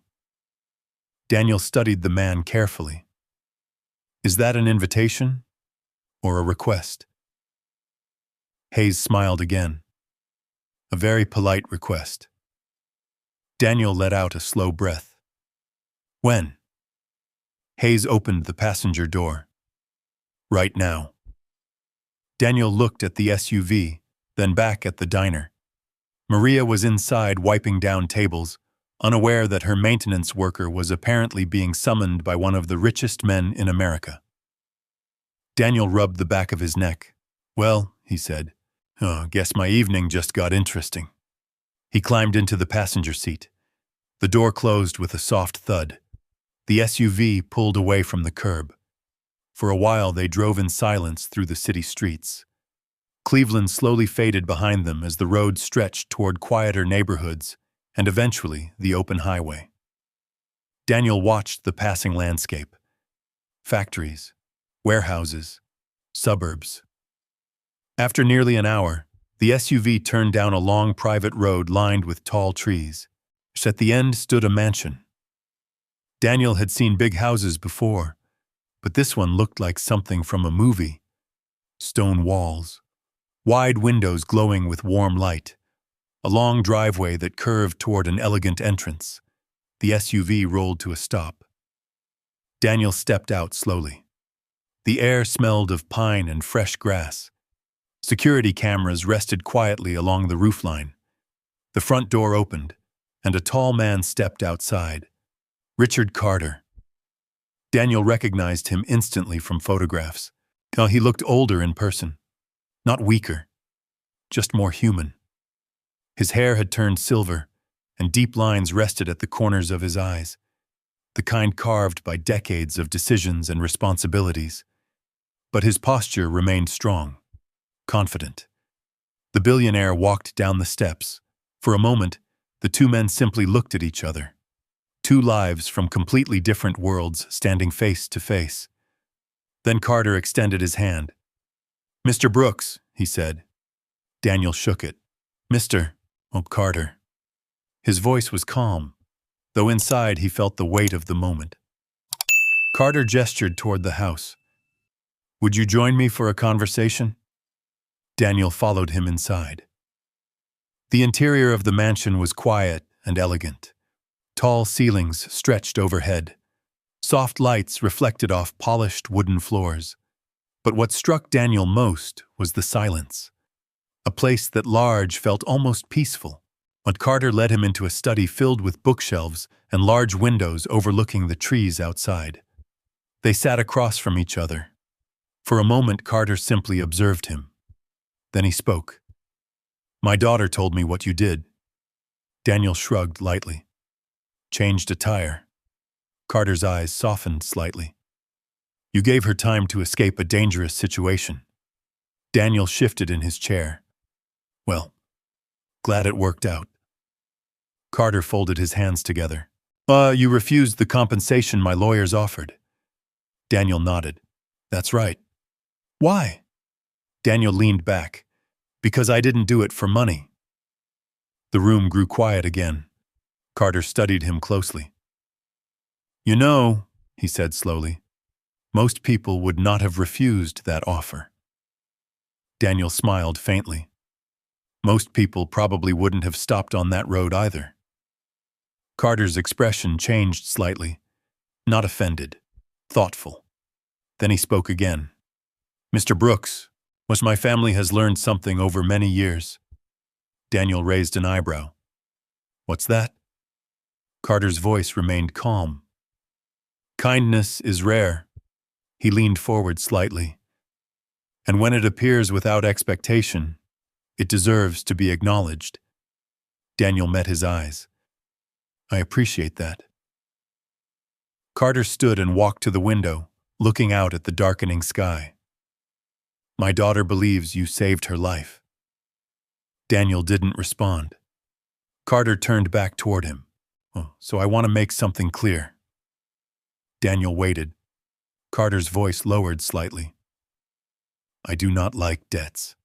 Daniel studied the man carefully. Is that an invitation or a request? Hayes smiled again. A very polite request. Daniel let out a slow breath. When? Hayes opened the passenger door. Right now. Daniel looked at the SUV, then back at the diner. Maria was inside wiping down tables, unaware that her maintenance worker was apparently being summoned by one of the richest men in America. Daniel rubbed the back of his neck. Well, he said, guess my evening just got interesting. He climbed into the passenger seat. The door closed with a soft thud. The SUV pulled away from the curb. For a while they drove in silence through the city streets. Cleveland slowly faded behind them as the road stretched toward quieter neighborhoods and eventually the open highway. Daniel watched the passing landscape. Factories, warehouses, suburbs. After nearly an hour, the SUV turned down a long private road lined with tall trees. At the end stood a mansion. Daniel had seen big houses before, but this one looked like something from a movie. Stone walls, wide windows glowing with warm light, a long driveway that curved toward an elegant entrance. The SUV rolled to a stop. Daniel stepped out slowly. The air smelled of pine and fresh grass. Security cameras rested quietly along the roofline. The front door opened, and a tall man stepped outside. Richard Carter. Daniel recognized him instantly from photographs. He looked older in person. Not weaker, just more human. His hair had turned silver, and deep lines rested at the corners of his eyes, the kind carved by decades of decisions and responsibilities. But his posture remained strong, confident. The billionaire walked down the steps. For a moment, the two men simply looked at each other. Two lives from completely different worlds standing face to face. Then Carter extended his hand. Mr. Brooks, he said. Daniel shook it. Mr. Carter. His voice was calm, though inside he felt the weight of the moment. Carter gestured toward the house. Would you join me for a conversation? Daniel followed him inside. The interior of the mansion was quiet and elegant. Tall ceilings stretched overhead. Soft lights reflected off polished wooden floors. But what struck Daniel most was the silence. A place that large felt almost peaceful. But Carter led him into a study filled with bookshelves and large windows overlooking the trees outside. They sat across from each other. For a moment, Carter simply observed him. Then he spoke. My daughter told me what you did. Daniel shrugged lightly. Changed a tire. Carter's eyes softened slightly. You gave her time to escape a dangerous situation. Daniel shifted in his chair. Well, glad it worked out. Carter folded his hands together. You refused the compensation my lawyers offered. Daniel nodded. That's right. Why? Daniel leaned back. Because I didn't do it for money. The room grew quiet again. Carter studied him closely. You know, he said slowly, most people would not have refused that offer. Daniel smiled faintly. Most people probably wouldn't have stopped on that road either. Carter's expression changed slightly. Not offended. Thoughtful. Then he spoke again. Mr. Brooks, my family has learned something over many years. Daniel raised an eyebrow. What's that? Carter's voice remained calm. Kindness is rare. He leaned forward slightly. And when it appears without expectation, it deserves to be acknowledged. Daniel met his eyes. I appreciate that. Carter stood and walked to the window, looking out at the darkening sky. My daughter believes you saved her life. Daniel didn't respond. Carter turned back toward him. So I want to make something clear. Daniel waited. Carter's voice lowered slightly. I do not like debts.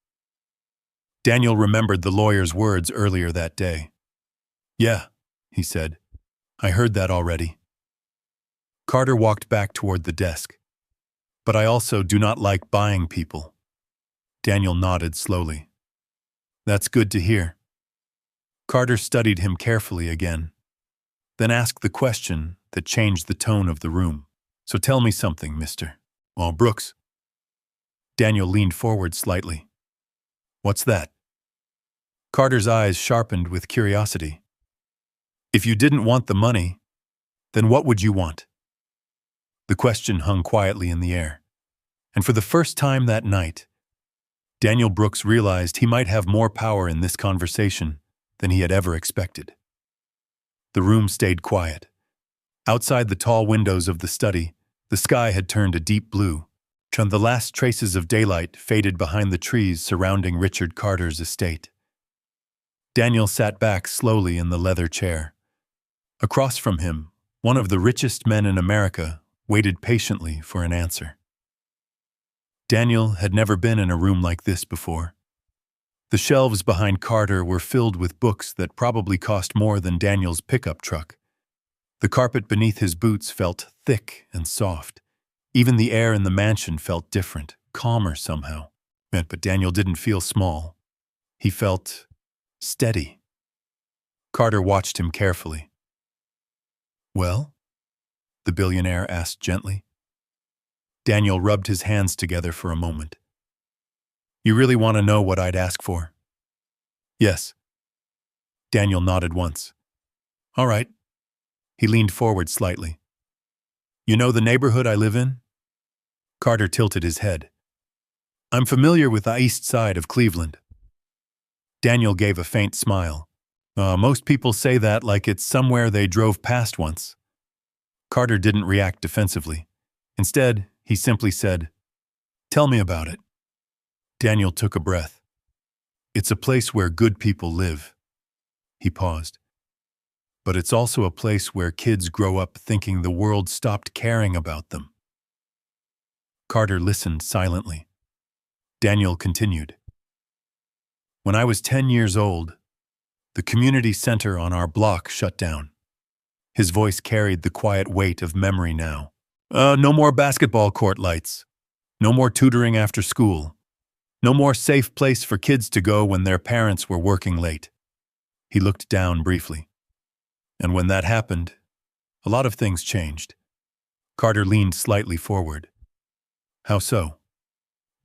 Daniel remembered the lawyer's words earlier that day. Yeah, he said. I heard that already. Carter walked back toward the desk. But I also do not like buying people. Daniel nodded slowly. That's good to hear. Carter studied him carefully again, then asked the question that changed the tone of the room. So tell me something, Mr. Brooks. Daniel leaned forward slightly. What's that? Carter's eyes sharpened with curiosity. If you didn't want the money, then what would you want? The question hung quietly in the air. And for the first time that night, Daniel Brooks realized he might have more power in this conversation than he had ever expected. The room stayed quiet. Outside the tall windows of the study, the sky had turned a deep blue, and the last traces of daylight faded behind the trees surrounding Richard Carter's estate. Daniel sat back slowly in the leather chair. Across from him, one of the richest men in America waited patiently for an answer. Daniel had never been in a room like this before. The shelves behind Carter were filled with books that probably cost more than Daniel's pickup truck. The carpet beneath his boots felt thick and soft. Even the air in the mansion felt different, calmer somehow. But Daniel didn't feel small. He felt steady. Carter watched him carefully. Well? The billionaire asked gently. Daniel rubbed his hands together for a moment. You really want to know what I'd ask for? Yes. Daniel nodded once. All right. He leaned forward slightly. You know the neighborhood I live in? Carter tilted his head. I'm familiar with the east side of Cleveland. Daniel gave a faint smile. Most people say that like it's somewhere they drove past once. Carter didn't react defensively. Instead, he simply said, Tell me about it. Daniel took a breath. It's a place where good people live. He paused. But it's also a place where kids grow up thinking the world stopped caring about them. Carter listened silently. Daniel continued. When I was 10 years old, the community center on our block shut down. His voice carried the quiet weight of memory now. No more basketball court lights. No more tutoring after school. No more safe place for kids to go when their parents were working late. He looked down briefly. And when that happened, a lot of things changed. Carter leaned slightly forward. How so?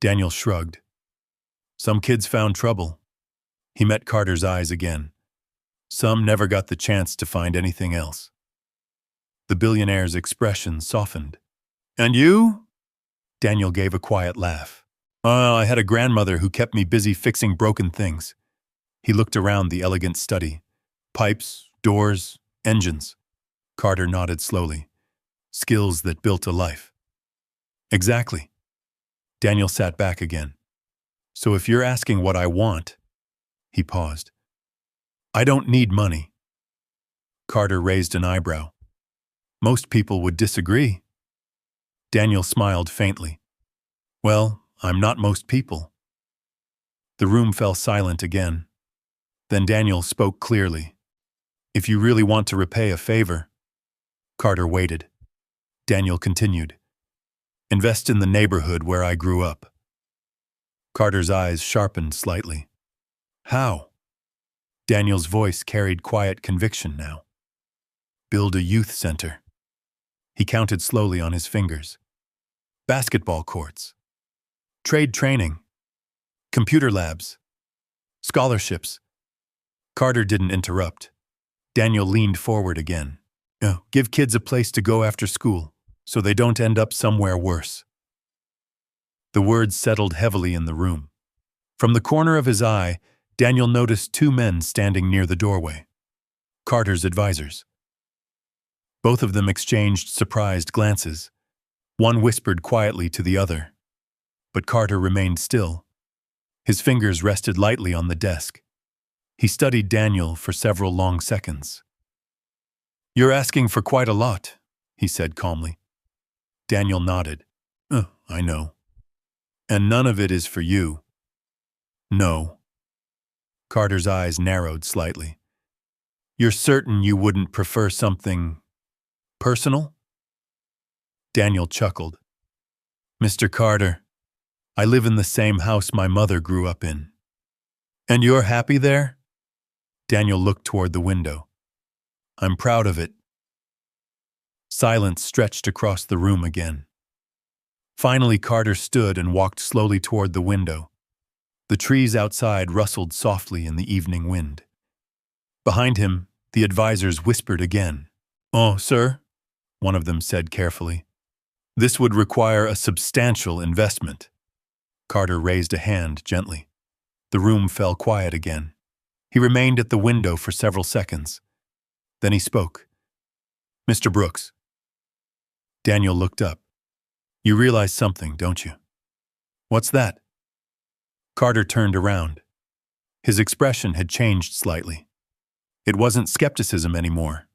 Daniel shrugged. Some kids found trouble. He met Carter's eyes again. Some never got the chance to find anything else. The billionaire's expression softened. And you? Daniel gave a quiet laugh. I had a grandmother who kept me busy fixing broken things. He looked around the elegant study. Pipes, doors, engines. Carter nodded slowly. Skills that built a life. Exactly. Daniel sat back again. So if you're asking what I want, he paused. I don't need money. Carter raised an eyebrow. Most people would disagree. Daniel smiled faintly. Well, I'm not most people. The room fell silent again. Then Daniel spoke clearly. If you really want to repay a favor. Carter waited. Daniel continued. Invest in the neighborhood where I grew up. Carter's eyes sharpened slightly. How? Daniel's voice carried quiet conviction now. Build a youth center. He counted slowly on his fingers. Basketball courts. Trade training. Computer labs. Scholarships. Carter didn't interrupt. Daniel leaned forward again. Give kids a place to go after school, so they don't end up somewhere worse. The words settled heavily in the room. From the corner of his eye, Daniel noticed two men standing near the doorway. Carter's advisors. Both of them exchanged surprised glances. One whispered quietly to the other. But Carter remained still. His fingers rested lightly on the desk. He studied Daniel for several long seconds. You're asking for quite a lot, he said calmly. Daniel nodded. I know. And none of it is for you. No. Carter's eyes narrowed slightly. You're certain you wouldn't prefer something personal? Daniel chuckled. Mr. Carter, I live in the same house my mother grew up in. And you're happy there? Daniel looked toward the window. I'm proud of it. Silence stretched across the room again. Finally, Carter stood and walked slowly toward the window. The trees outside rustled softly in the evening wind. Behind him, the advisors whispered again. Oh, sir, one of them said carefully. This would require a substantial investment. Carter raised a hand gently. The room fell quiet again. He remained at the window for several seconds. Then he spoke. Mr. Brooks. Daniel looked up. You realize something, don't you? What's that? Carter turned around. His expression had changed slightly. It wasn't skepticism anymore.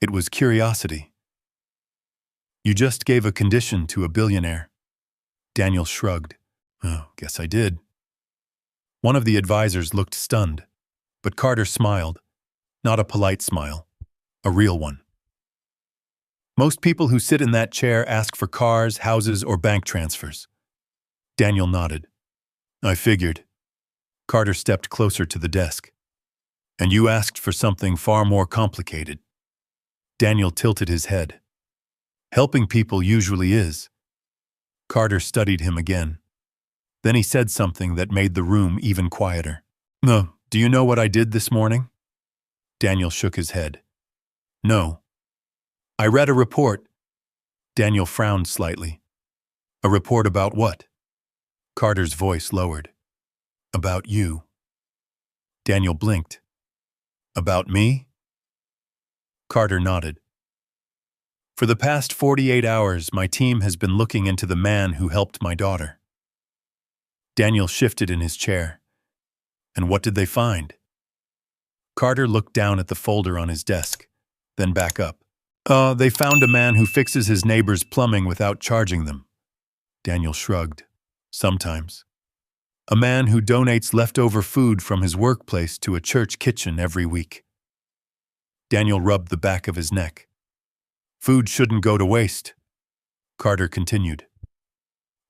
It was curiosity. You just gave a condition to a billionaire. Daniel shrugged. Oh, guess I did. One of the advisors looked stunned, but Carter smiled. Not a polite smile, a real one. Most people who sit in that chair ask for cars, houses, or bank transfers. Daniel nodded. I figured. Carter stepped closer to the desk. And you asked for something far more complicated. Daniel tilted his head. Helping people usually is. Carter studied him again. Then he said something that made the room even quieter. Do you know what I did this morning? Daniel shook his head. No. I read a report. Daniel frowned slightly. A report about what? Carter's voice lowered. About you. Daniel blinked. About me? Carter nodded. For the past 48 hours, my team has been looking into the man who helped my daughter. Daniel shifted in his chair. And what did they find? Carter looked down at the folder on his desk, then back up. They found a man who fixes his neighbor's plumbing without charging them. Daniel shrugged. Sometimes. A man who donates leftover food from his workplace to a church kitchen every week. Daniel rubbed the back of his neck. Food shouldn't go to waste, Carter continued.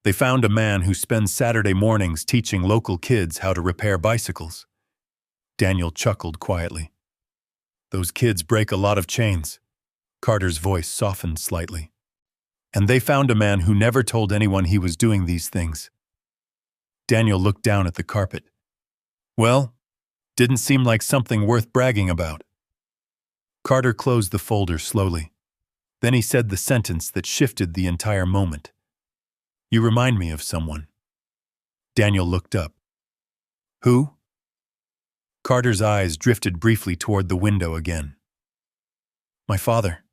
They found a man who spends Saturday mornings teaching local kids how to repair bicycles. Daniel chuckled quietly. Those kids break a lot of chains. Carter's voice softened slightly. And they found a man who never told anyone he was doing these things. Daniel looked down at the carpet. Well, didn't seem like something worth bragging about. Carter closed the folder slowly. Then he said the sentence that shifted the entire moment. You remind me of someone. Daniel looked up. Who? Carter's eyes drifted briefly toward the window again. My father.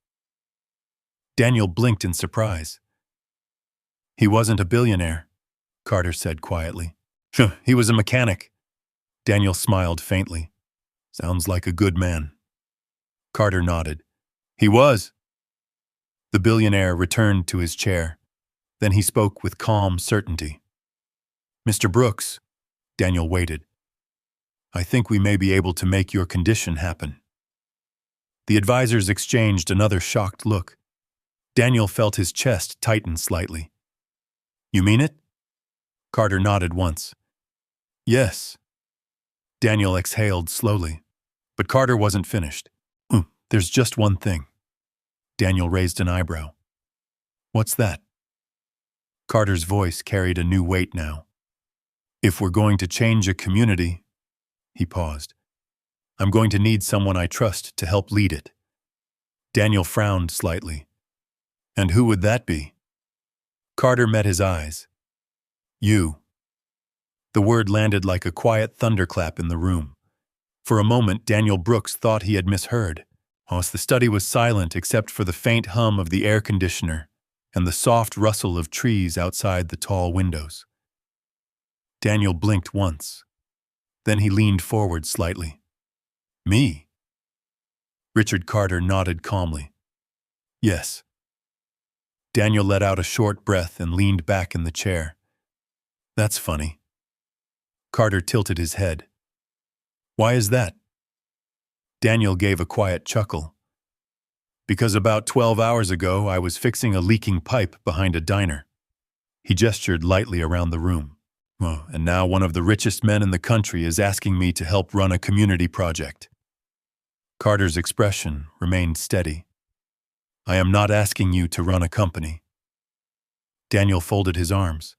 Daniel blinked in surprise. He wasn't a billionaire, Carter said quietly. He was a mechanic. Daniel smiled faintly. Sounds like a good man. Carter nodded. He was. The billionaire returned to his chair. Then he spoke with calm certainty. Mr. Brooks, Daniel waited. I think we may be able to make your condition happen. The advisors exchanged another shocked look. Daniel felt his chest tighten slightly. You mean it? Carter nodded once. Yes. Daniel exhaled slowly. But Carter wasn't finished. There's just one thing. Daniel raised an eyebrow. What's that? Carter's voice carried a new weight now. If we're going to change a community, he paused, I'm going to need someone I trust to help lead it. Daniel frowned slightly. And who would that be? Carter met his eyes. You. The word landed like a quiet thunderclap in the room. For a moment, Daniel Brooks thought he had misheard. The study was silent except for the faint hum of the air conditioner and the soft rustle of trees outside the tall windows. Daniel blinked once. Then he leaned forward slightly. Me? Richard Carter nodded calmly. Yes. Daniel let out a short breath and leaned back in the chair. That's funny. Carter tilted his head. Why is that? Daniel gave a quiet chuckle. Because about 12 hours ago, I was fixing a leaking pipe behind a diner. He gestured lightly around the room. And now one of the richest men in the country is asking me to help run a community project. Carter's expression remained steady. I am not asking you to run a company. Daniel folded his arms.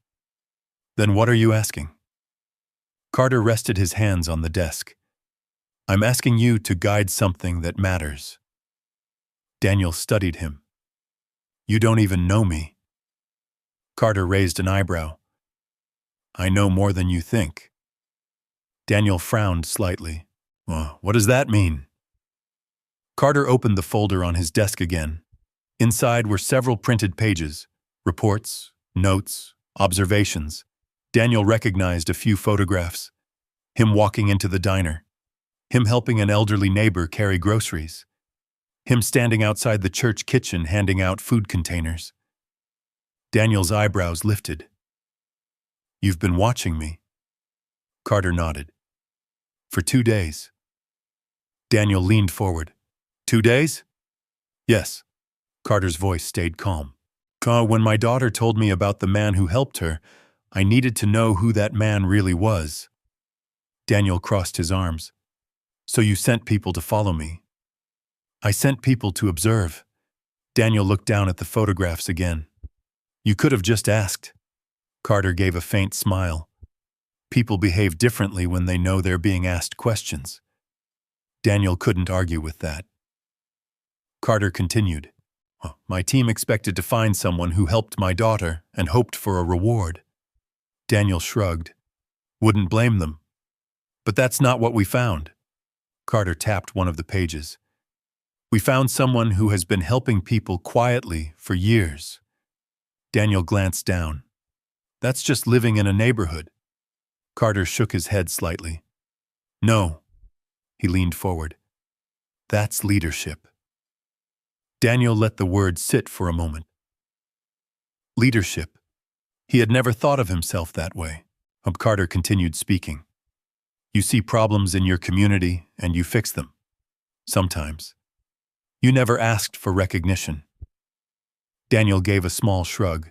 Then what are you asking? Carter rested his hands on the desk. I'm asking you to guide something that matters. Daniel studied him. You don't even know me. Carter raised an eyebrow. I know more than you think. Daniel frowned slightly. What does that mean? Carter opened the folder on his desk again. Inside were several printed pages, reports, notes, observations. Daniel recognized a few photographs. Him walking into the diner. Him helping an elderly neighbor carry groceries. Him standing outside the church kitchen handing out food containers. Daniel's eyebrows lifted. You've been watching me. Carter nodded. For 2 days. Daniel leaned forward. 2 days? Yes. Carter's voice stayed calm. When my daughter told me about the man who helped her, I needed to know who that man really was. Daniel crossed his arms. So you sent people to follow me. I sent people to observe. Daniel looked down at the photographs again. You could have just asked. Carter gave a faint smile. People behave differently when they know they're being asked questions. Daniel couldn't argue with that. Carter continued. My team expected to find someone who helped my daughter and hoped for a reward. Daniel shrugged. Wouldn't blame them. But that's not what we found. Carter tapped one of the pages. We found someone who has been helping people quietly for years. Daniel glanced down. That's just living in a neighborhood. Carter shook his head slightly. No. He leaned forward. That's leadership. Daniel let the word sit for a moment. Leadership. He had never thought of himself that way. Carter continued speaking. You see problems in your community and you fix them. Sometimes. You never asked for recognition. Daniel gave a small shrug.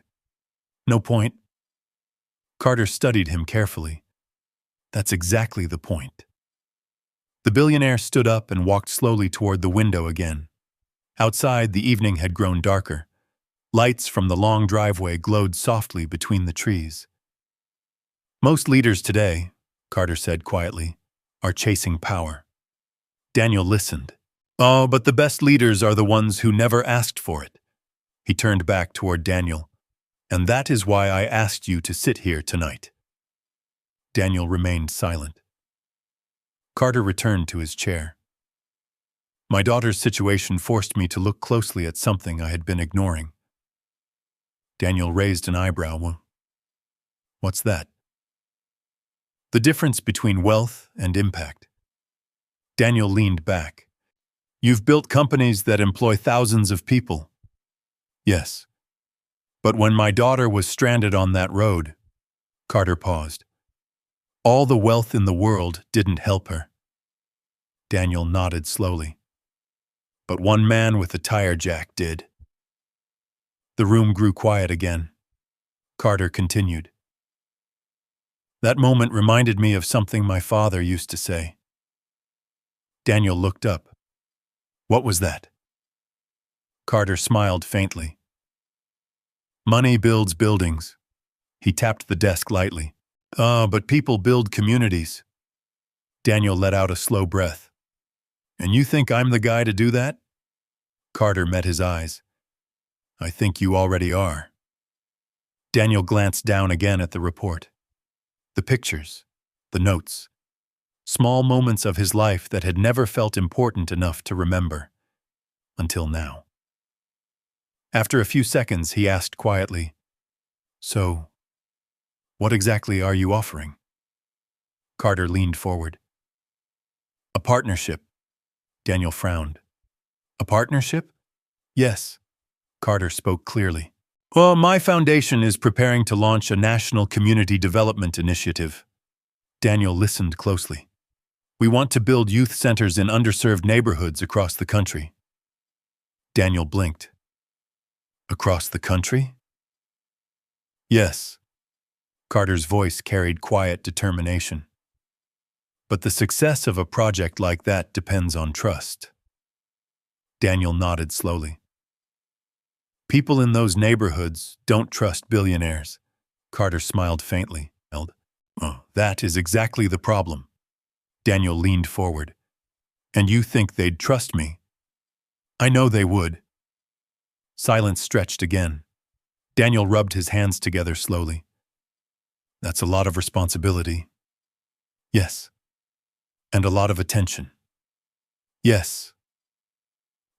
No point. Carter studied him carefully. That's exactly the point. The billionaire stood up and walked slowly toward the window again. Outside, the evening had grown darker. Lights from the long driveway glowed softly between the trees. Most leaders today, Carter said quietly, are chasing power. Daniel listened. Oh, but the best leaders are the ones who never asked for it. He turned back toward Daniel. And that is why I asked you to sit here tonight. Daniel remained silent. Carter returned to his chair. My daughter's situation forced me to look closely at something I had been ignoring. Daniel raised an eyebrow. What's that? The difference between wealth and impact. Daniel leaned back. You've built companies that employ thousands of people. Yes. But when my daughter was stranded on that road, Carter paused. All the wealth in the world didn't help her. Daniel nodded slowly. But one man with a tire jack did. The room grew quiet again. Carter continued. That moment reminded me of something my father used to say. Daniel looked up. What was that? Carter smiled faintly. Money builds buildings. He tapped the desk lightly. But people build communities. Daniel let out a slow breath. And you think I'm the guy to do that? Carter met his eyes. I think you already are. Daniel glanced down again at the report. The pictures, the notes, small moments of his life that had never felt important enough to remember. Until now. After a few seconds, he asked quietly, So, what exactly are you offering? Carter leaned forward. A partnership. Daniel frowned. A partnership? Yes. Carter spoke clearly. Well, my foundation is preparing to launch a national community development initiative. Daniel listened closely. We want to build youth centers in underserved neighborhoods across the country. Daniel blinked. Across the country? Yes. Carter's voice carried quiet determination. But the success of a project like that depends on trust. Daniel nodded slowly. People in those neighborhoods don't trust billionaires. Carter smiled faintly. Oh, that is exactly the problem. Daniel leaned forward. And you think they'd trust me? I know they would. Silence stretched again. Daniel rubbed his hands together slowly. That's a lot of responsibility. Yes. And a lot of attention. Yes.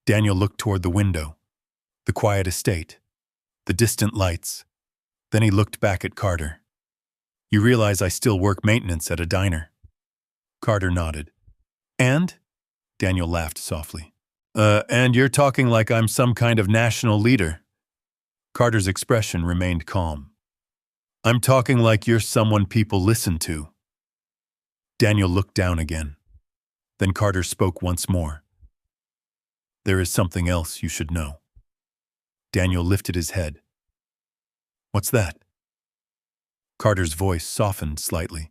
Daniel looked toward the window, the quiet estate, the distant lights. Then he looked back at Carter. You realize I still work maintenance at a diner. Carter nodded. And? Daniel laughed softly. And you're talking like I'm some kind of national leader. Carter's expression remained calm. I'm talking like you're someone people listen to. Daniel looked down again. Then Carter spoke once more. There is something else you should know. Daniel lifted his head. What's that? Carter's voice softened slightly.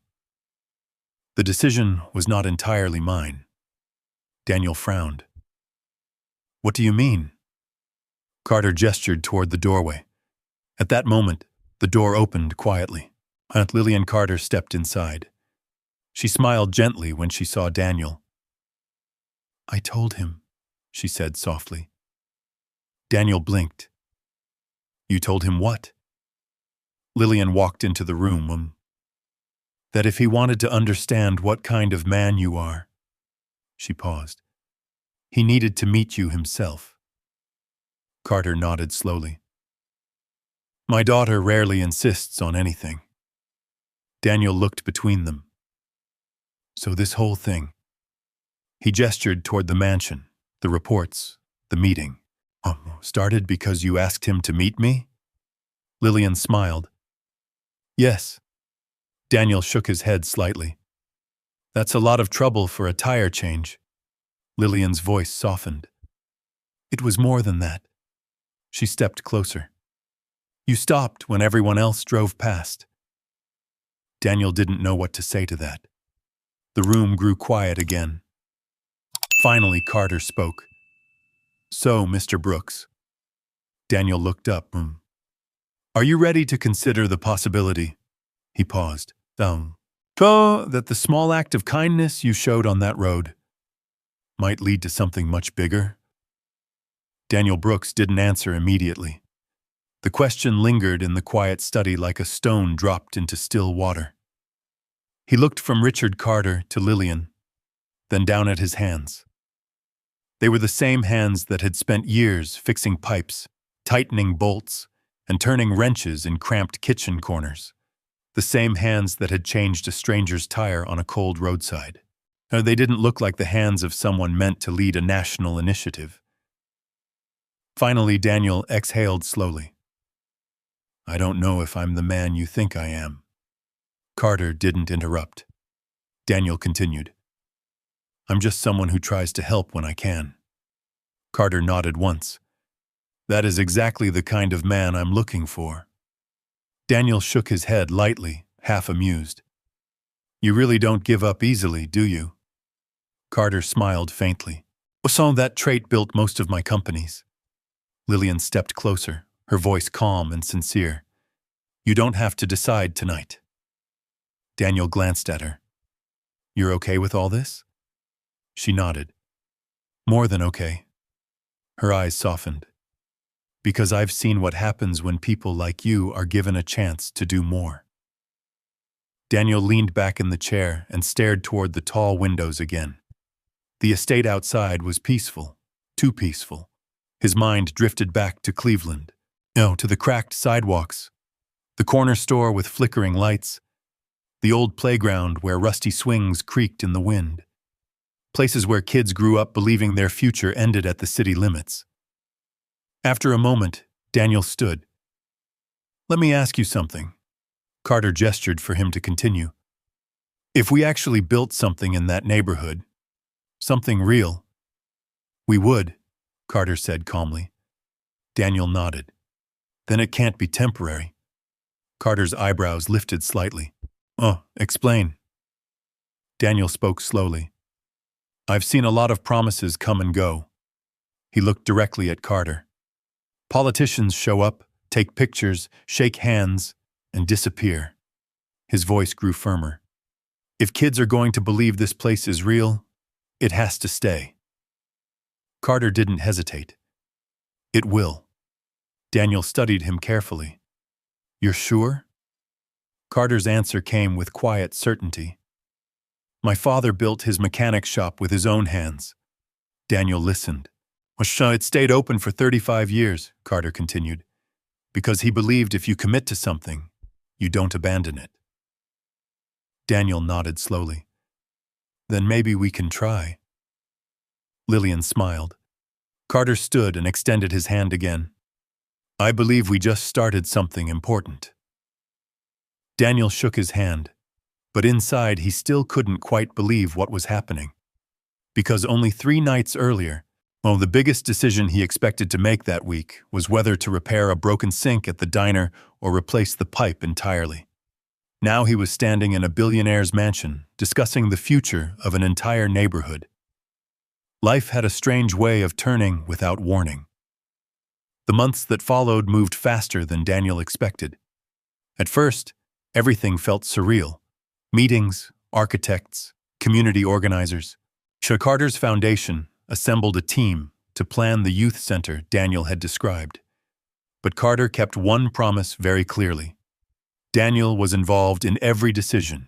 The decision was not entirely mine. Daniel frowned. What do you mean? Carter gestured toward the doorway. At that moment, the door opened quietly. Aunt Lillian Carter stepped inside. She smiled gently when she saw Daniel. I told him, she said softly. Daniel blinked. You told him what? Lillian walked into the room. That if he wanted to understand what kind of man you are, she paused, he needed to meet you himself. Carter nodded slowly. My daughter rarely insists on anything. Daniel looked between them. So this whole thing. He gestured toward the mansion, the reports, the meeting. Started because you asked him to meet me? Lillian smiled. Yes. Daniel shook his head slightly. That's a lot of trouble for a tire change. Lillian's voice softened. It was more than that. She stepped closer. You stopped when everyone else drove past. Daniel didn't know what to say to that. The room grew quiet again. Finally, Carter spoke. So, Mr. Brooks. Daniel looked up. Are you ready to consider the possibility? He paused. That the small act of kindness you showed on that road might lead to something much bigger? Daniel Brooks didn't answer immediately. The question lingered in the quiet study like a stone dropped into still water. He looked from Richard Carter to Lillian, then down at his hands. They were the same hands that had spent years fixing pipes, tightening bolts, and turning wrenches in cramped kitchen corners. The same hands that had changed a stranger's tire on a cold roadside. They didn't look like the hands of someone meant to lead a national initiative. Finally, Daniel exhaled slowly. I don't know if I'm the man you think I am. Carter didn't interrupt. Daniel continued. I'm just someone who tries to help when I can. Carter nodded once. That is exactly the kind of man I'm looking for. Daniel shook his head lightly, half amused. You really don't give up easily, do you? Carter smiled faintly. So that trait built most of my companies. Lillian stepped closer, her voice calm and sincere. You don't have to decide tonight. Daniel glanced at her. You're okay with all this? She nodded. More than okay. Her eyes softened. Because I've seen what happens when people like you are given a chance to do more. Daniel leaned back in the chair and stared toward the tall windows again. The estate outside was peaceful, too peaceful. His mind drifted back to Cleveland. To the cracked sidewalks, the corner store with flickering lights, the old playground where rusty swings creaked in the wind. Places where kids grew up believing their future ended at the city limits. After a moment, Daniel stood. Let me ask you something. Carter gestured for him to continue. If we actually built something in that neighborhood, something real, we would, Carter said calmly. Daniel nodded. Then it can't be temporary. Carter's eyebrows lifted slightly. Explain. Daniel spoke slowly. I've seen a lot of promises come and go. He looked directly at Carter. Politicians show up, take pictures, shake hands, and disappear. His voice grew firmer. If kids are going to believe this place is real, it has to stay. Carter didn't hesitate. It will. Daniel studied him carefully. You're sure? Carter's answer came with quiet certainty. My father built his mechanic shop with his own hands. Daniel listened. It stayed open for 35 years, Carter continued, because he believed if you commit to something, you don't abandon it. Daniel nodded slowly. Then maybe we can try. Lillian smiled. Carter stood and extended his hand again. I believe we just started something important. Daniel shook his hand, but inside he still couldn't quite believe what was happening. Because only 3 nights earlier, the biggest decision he expected to make that week was whether to repair a broken sink at the diner or replace the pipe entirely. Now he was standing in a billionaire's mansion, discussing the future of an entire neighborhood. Life had a strange way of turning without warning. The months that followed moved faster than Daniel expected. At first, everything felt surreal. Meetings, architects, community organizers. Carter's foundation assembled a team to plan the youth center Daniel had described. But Carter kept one promise very clearly. Daniel was involved in every decision.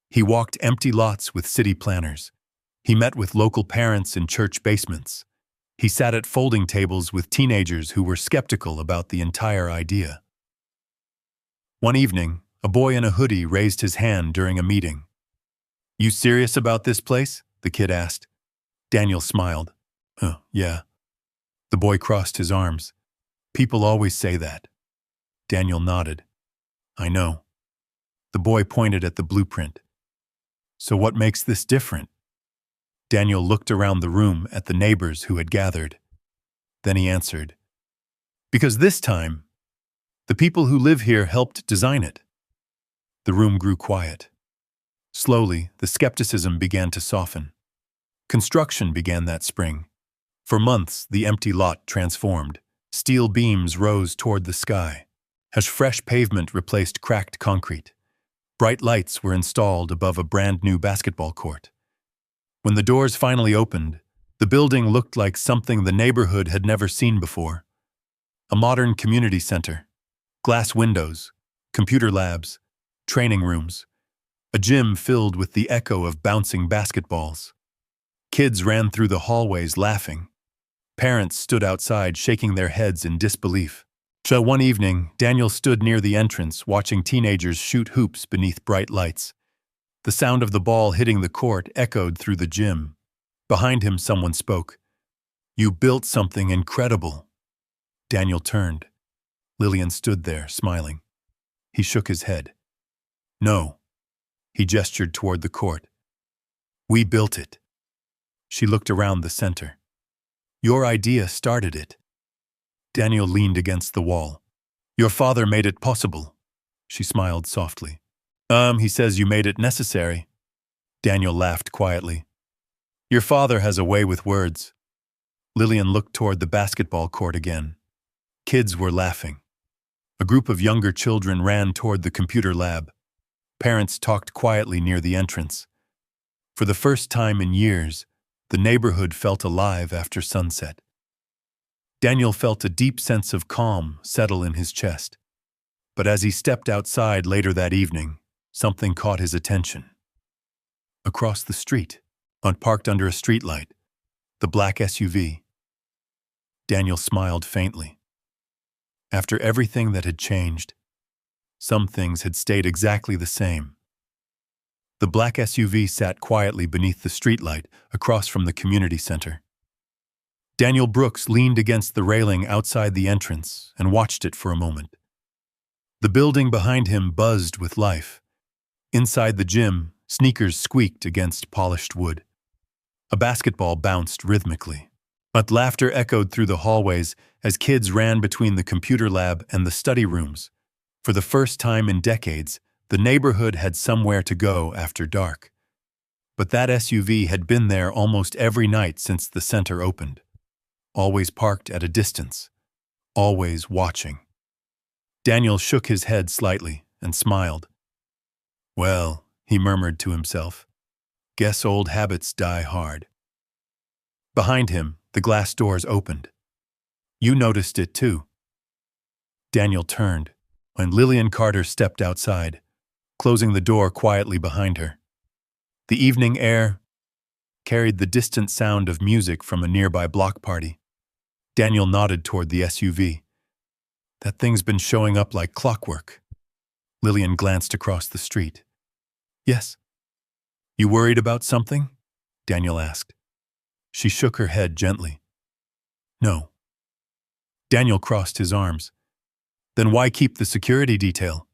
He walked empty lots with city planners. He met with local parents in church basements. He sat at folding tables with teenagers who were skeptical about the entire idea. One evening, a boy in a hoodie raised his hand during a meeting. You serious about this place? The kid asked. Daniel smiled. Yeah. The boy crossed his arms. People always say that. Daniel nodded. I know. The boy pointed at the blueprint. So what makes this different? Daniel looked around the room at the neighbors who had gathered. Then he answered, because this time, the people who live here helped design it. The room grew quiet. Slowly, the skepticism began to soften. Construction began that spring. For months, the empty lot transformed. Steel beams rose toward the sky, as fresh pavement replaced cracked concrete. Bright lights were installed above a brand-new basketball court. When the doors finally opened, the building looked like something the neighborhood had never seen before. A modern community center, glass windows, computer labs, training rooms, a gym filled with the echo of bouncing basketballs. Kids ran through the hallways laughing. Parents stood outside shaking their heads in disbelief. So one evening, Daniel stood near the entrance watching teenagers shoot hoops beneath bright lights. The sound of the ball hitting the court echoed through the gym. Behind him, someone spoke. "You built something incredible." Daniel turned. Lillian stood there, smiling. He shook his head. "No." He gestured toward the court. "We built it." She looked around the center. "Your idea started it." Daniel leaned against the wall. "Your father made it possible." She smiled softly. He says you made it necessary." Daniel laughed quietly. "Your father has a way with words." Lillian looked toward the basketball court again. Kids were laughing. A group of younger children ran toward the computer lab. Parents talked quietly near the entrance. For the first time in years, the neighborhood felt alive after sunset. Daniel felt a deep sense of calm settle in his chest. But as he stepped outside later that evening, something caught his attention. Across the street, unparked under a streetlight, the black SUV. Daniel smiled faintly. After everything that had changed, some things had stayed exactly the same. The black SUV sat quietly beneath the streetlight across from the community center. Daniel Brooks leaned against the railing outside the entrance and watched it for a moment. The building behind him buzzed with life. Inside the gym, sneakers squeaked against polished wood. A basketball bounced rhythmically. But laughter echoed through the hallways as kids ran between the computer lab and the study rooms. For the first time in decades, the neighborhood had somewhere to go after dark. But that SUV had been there almost every night since the center opened. Always parked at a distance. Always watching. Daniel shook his head slightly and smiled. "Well," he murmured to himself, "guess old habits die hard." Behind him, the glass doors opened. "You noticed it too." Daniel turned when Lillian Carter stepped outside, closing the door quietly behind her. The evening air carried the distant sound of music from a nearby block party. Daniel nodded toward the SUV. "That thing's been showing up like clockwork." Lillian glanced across the street. "Yes." "You worried about something?" Daniel asked. She shook her head gently. "No." Daniel crossed his arms. "Then why keep the security detail?"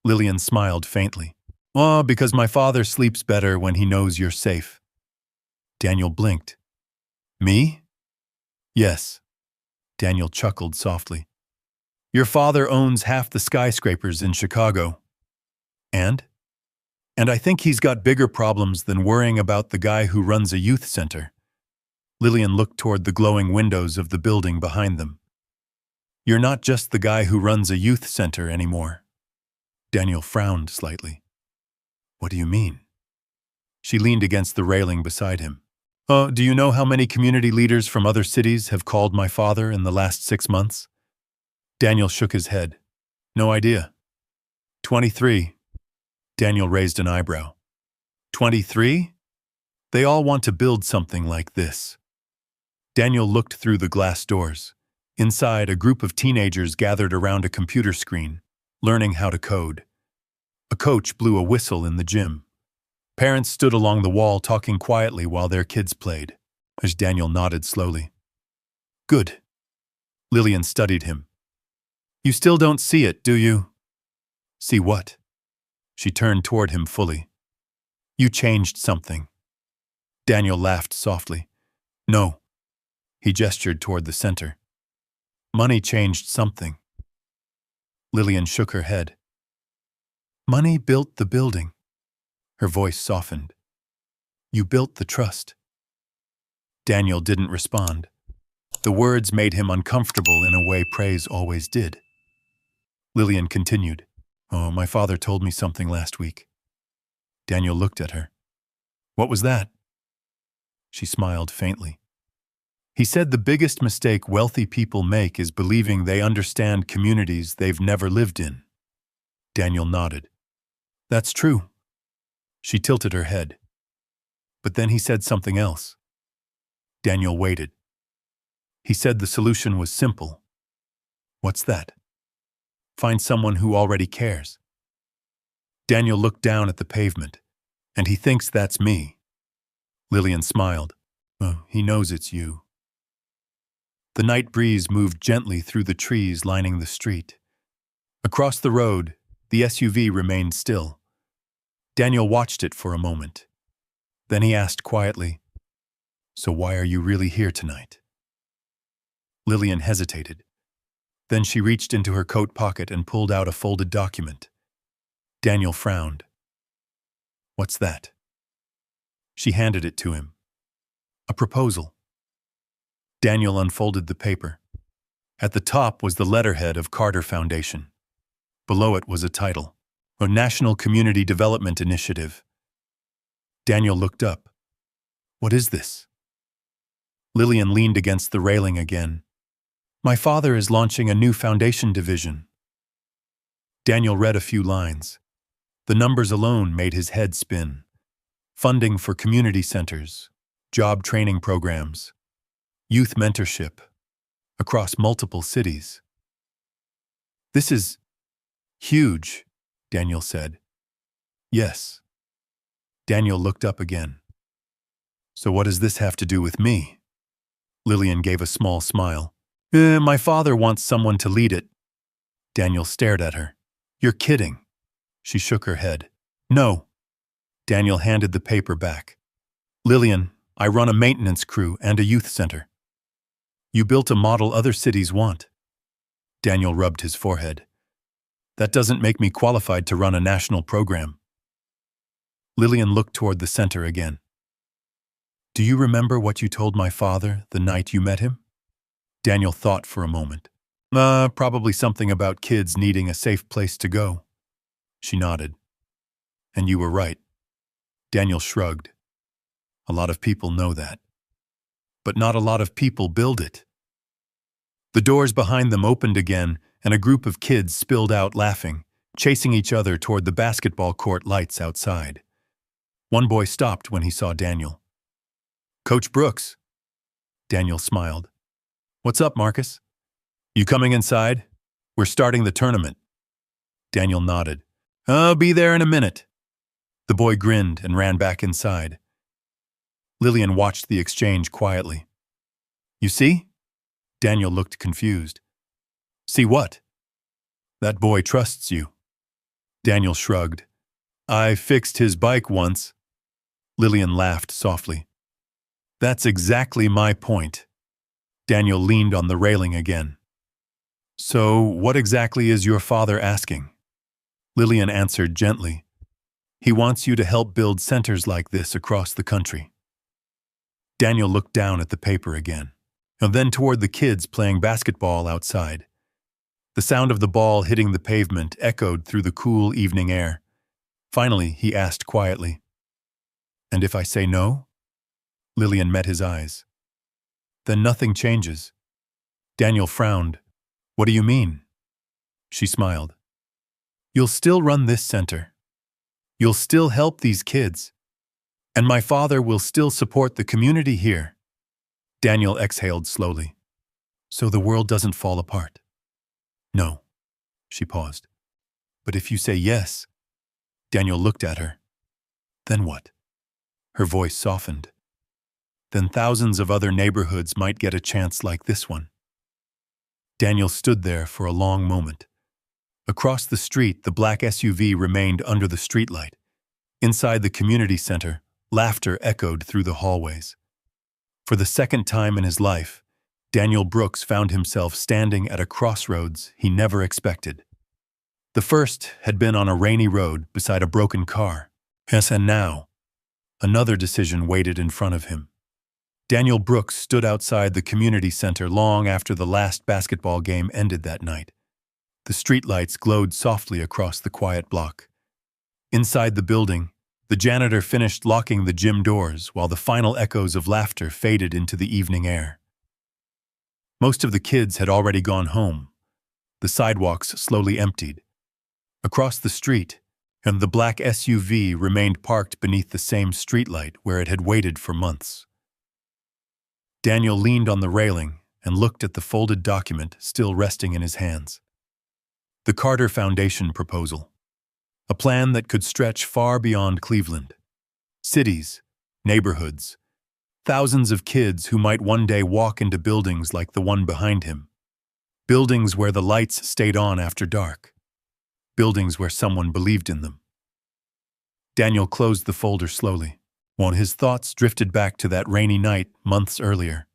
Lillian smiled faintly. "Oh, because my father sleeps better when he knows you're safe." Daniel blinked. "Me?" "Yes." Daniel chuckled softly. "Your father owns half the skyscrapers in Chicago." "And?" "And I think he's got bigger problems than worrying about the guy who runs a youth center." Lillian looked toward the glowing windows of the building behind them. "You're not just the guy who runs a youth center anymore." Daniel frowned slightly. "What do you mean?" She leaned against the railing beside him. "Oh, do you know how many community leaders from other cities have called my father in the last 6 months?" Daniel shook his head. "No idea." 23. Daniel raised an eyebrow. 23? They all want to build something like this. Daniel looked through the glass doors. Inside, a group of teenagers gathered around a computer screen, learning how to code. A coach blew a whistle in the gym. Parents stood along the wall talking quietly while their kids played, as Daniel nodded slowly. "Good." Lillian studied him. "You still don't see it, do you?" "See what?" She turned toward him fully. You changed something. Daniel laughed softly. No. He gestured toward the center. Money changed something. Lillian shook her head. Money built the building. Her voice softened. You built the trust. Daniel didn't respond. The words made him uncomfortable in a way praise always did. Lillian continued. Oh, my father told me something last week. Daniel looked at her. What was that? She smiled faintly. He said the biggest mistake wealthy people make is believing they understand communities they've never lived in. Daniel nodded. That's true. She tilted her head. But then he said something else. Daniel waited. He said the solution was simple. What's that? Find someone who already cares. Daniel looked down at the pavement, and he thinks that's me. Lillian smiled. Oh, he knows it's you. The night breeze moved gently through the trees lining the street. Across the road, the SUV remained still. Daniel watched it for a moment. Then he asked quietly, So why are you really here tonight? Lillian hesitated. Then she reached into her coat pocket and pulled out a folded document. Daniel frowned. What's that? She handed it to him. A proposal. Daniel unfolded the paper. At the top was the letterhead of Carter Foundation. Below it was a title, a National Community Development Initiative. Daniel looked up. What is this? Lillian leaned against the railing again. My father is launching a new foundation division. Daniel read a few lines. The numbers alone made his head spin. Funding for community centers, job training programs, youth mentorship, across multiple cities. This is huge, Daniel said. Yes. Daniel looked up again. So what does this have to do with me? Lillian gave a small smile. My father wants someone to lead it. Daniel stared at her. You're kidding. She shook her head. No. Daniel handed the paper back. Lillian, I run a maintenance crew and a youth center. You built a model other cities want. Daniel rubbed his forehead. That doesn't make me qualified to run a national program. Lillian looked toward the center again. Do you remember what you told my father the night you met him? Daniel thought for a moment. Probably something about kids needing a safe place to go. She nodded. And you were right. Daniel shrugged. A lot of people know that. But not a lot of people build it. The doors behind them opened again, and a group of kids spilled out laughing, chasing each other toward the basketball court lights outside. One boy stopped when he saw Daniel. Coach Brooks. Daniel smiled. What's up, Marcus? You coming inside? We're starting the tournament. Daniel nodded. I'll be there in a minute. The boy grinned and ran back inside. Lillian watched the exchange quietly. You see? Daniel looked confused. See what? That boy trusts you. Daniel shrugged. I fixed his bike once. Lillian laughed softly. That's exactly my point. Daniel leaned on the railing again. So, what exactly is your father asking? Lillian answered gently. He wants you to help build centers like this across the country. Daniel looked down at the paper again, and then toward the kids playing basketball outside. The sound of the ball hitting the pavement echoed through the cool evening air. Finally, he asked quietly, And if I say no? Lillian met his eyes. Then nothing changes. Daniel frowned. What do you mean? She smiled. You'll still run this center. You'll still help these kids. And my father will still support the community here. Daniel exhaled slowly. So the world doesn't fall apart. No. She paused. But if you say yes, Daniel looked at her. Then what? Her voice softened. Then thousands of other neighborhoods might get a chance like this one. Daniel stood there for a long moment. Across the street, the black SUV remained under the streetlight. Inside the community center, laughter echoed through the hallways. For the second time in his life, Daniel Brooks found himself standing at a crossroads he never expected. The first had been on a rainy road beside a broken car. Yes, and now, another decision waited in front of him. Daniel Brooks stood outside the community center long after the last basketball game ended that night. The streetlights glowed softly across the quiet block. Inside the building, the janitor finished locking the gym doors while the final echoes of laughter faded into the evening air. Most of the kids had already gone home. The sidewalks slowly emptied. Across the street, and the black SUV remained parked beneath the same streetlight where it had waited for months. Daniel leaned on the railing and looked at the folded document still resting in his hands. The Carter Foundation proposal. A plan that could stretch far beyond Cleveland. Cities, neighborhoods, thousands of kids who might one day walk into buildings like the one behind him. Buildings where the lights stayed on after dark. Buildings where someone believed in them. Daniel closed the folder slowly, while his thoughts drifted back to that rainy night months earlier.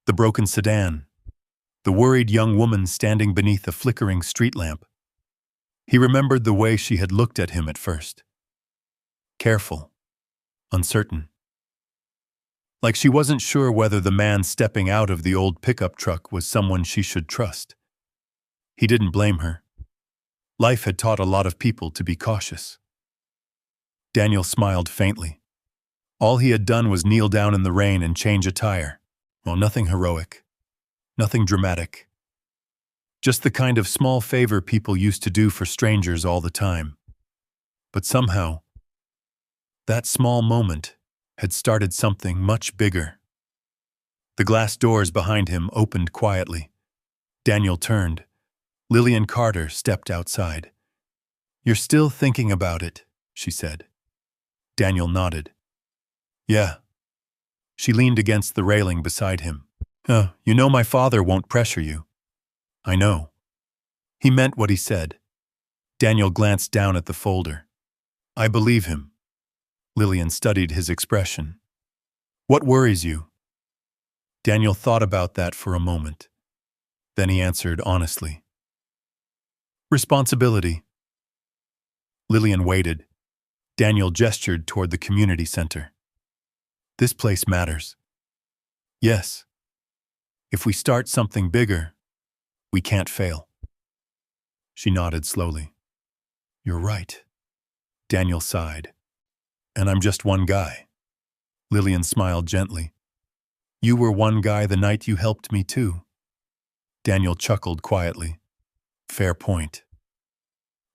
The broken sedan. The worried young woman standing beneath a flickering street lamp. He remembered the way she had looked at him at first. Careful, uncertain. Like she wasn't sure whether the man stepping out of the old pickup truck was someone she should trust. He didn't blame her. Life had taught a lot of people to be cautious. Daniel smiled faintly. All he had done was kneel down in the rain and change a tire. Well, nothing heroic. Nothing dramatic. Just the kind of small favor people used to do for strangers all the time. But somehow, that small moment had started something much bigger. The glass doors behind him opened quietly. Daniel turned. Lillian Carter stepped outside. "You're still thinking about it," she said. Daniel nodded. "Yeah." She leaned against the railing beside him. You know my father won't pressure you." "I know." He meant what he said. Daniel glanced down at the folder. "I believe him." Lillian studied his expression. "What worries you?" Daniel thought about that for a moment. Then he answered honestly. "Responsibility." Lillian waited. Daniel gestured toward the community center. "This place matters." "Yes. If we start something bigger, we can't fail." She nodded slowly. "You're right." Daniel sighed. "And I'm just one guy." Lillian smiled gently. "You were one guy the night you helped me too." Daniel chuckled quietly. "Fair point."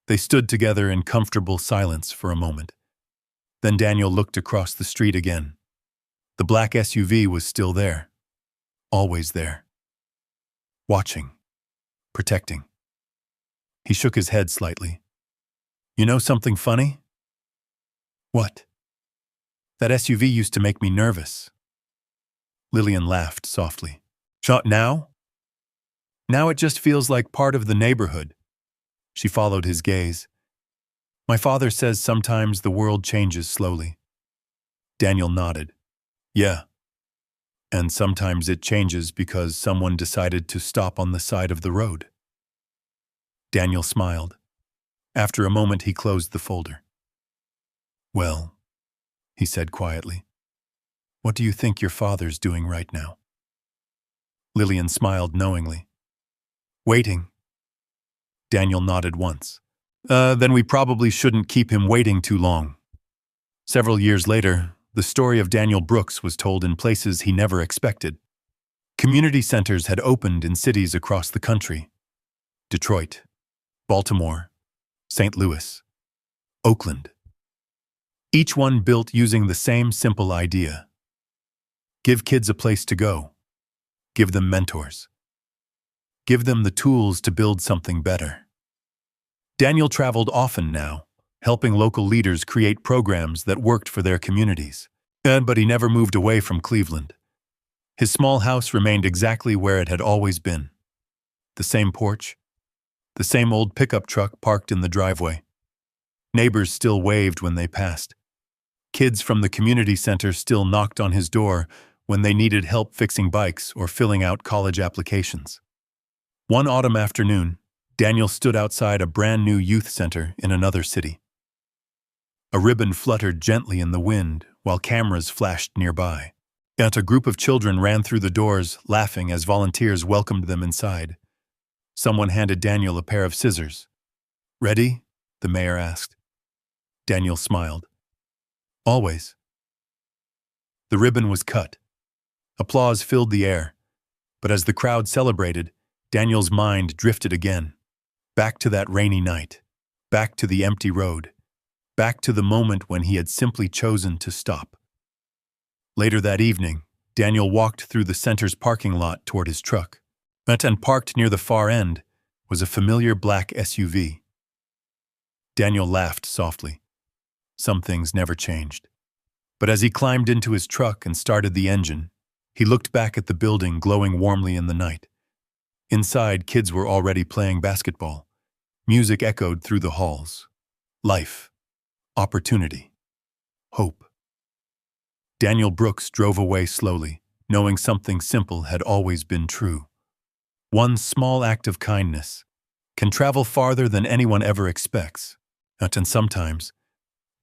They stood together in comfortable silence for a moment. Then Daniel looked across the street again. The black SUV was still there. Always there. Watching. Protecting. He shook his head slightly. "You know something funny?" "What?" "That SUV used to make me nervous." Lillian laughed softly. "Now? Now it just feels like part of the neighborhood." She followed his gaze. "My father says sometimes the world changes slowly." Daniel nodded. "Yeah. And sometimes it changes because someone decided to stop on the side of the road." Daniel smiled. After a moment, he closed the folder. "Well," he said quietly, "what do you think your father's doing right now?" Lillian smiled knowingly. "Waiting." Daniel nodded once. Then we probably shouldn't keep him waiting too long." Several years later, the story of Daniel Brooks was told in places he never expected. Community centers had opened in cities across the country. Detroit, Baltimore, St. Louis, Oakland. Each one built using the same simple idea. Give kids a place to go. Give them mentors. Give them the tools to build something better. Daniel traveled often now, helping local leaders create programs that worked for their communities. But he never moved away from Cleveland. His small house remained exactly where it had always been. The same porch, The same old pickup truck parked in the driveway. Neighbors still waved when they passed. Kids from the community center still knocked on his door when they needed help fixing bikes or filling out college applications. One autumn afternoon, Daniel stood outside a brand new youth center in another city. A ribbon fluttered gently in the wind while cameras flashed nearby. Yet a group of children ran through the doors, laughing as volunteers welcomed them inside. Someone handed Daniel a pair of scissors. "Ready?" the mayor asked. Daniel smiled. "Always." The ribbon was cut. Applause filled the air, but as the crowd celebrated, Daniel's mind drifted again. Back to that rainy night. Back to the empty road. Back to the moment when he had simply chosen to stop. Later that evening, Daniel walked through the center's parking lot toward his truck. And parked near the far end was a familiar black SUV. Daniel laughed softly. Some things never changed. But as he climbed into his truck and started the engine, he looked back at the building glowing warmly in the night. Inside, kids were already playing basketball. Music echoed through the halls. Life. Opportunity. Hope. Daniel Brooks drove away slowly, knowing something simple had always been true. One small act of kindness can travel farther than anyone ever expects, and sometimes,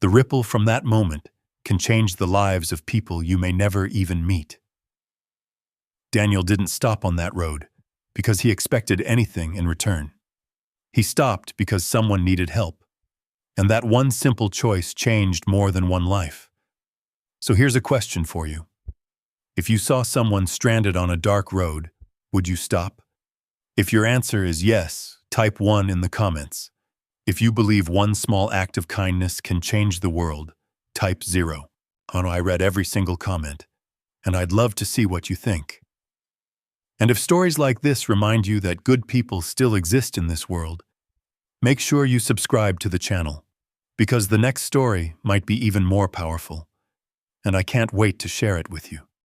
the ripple from that moment can change the lives of people you may never even meet. Daniel didn't stop on that road because he expected anything in return. He stopped because someone needed help, and that one simple choice changed more than one life. So here's a question for you. If you saw someone stranded on a dark road, would you stop? If your answer is yes, type 1 in the comments. If you believe one small act of kindness can change the world, type 0. I read every single comment, and I'd love to see what you think. And if stories like this remind you that good people still exist in this world, make sure you subscribe to the channel, because the next story might be even more powerful, and I can't wait to share it with you.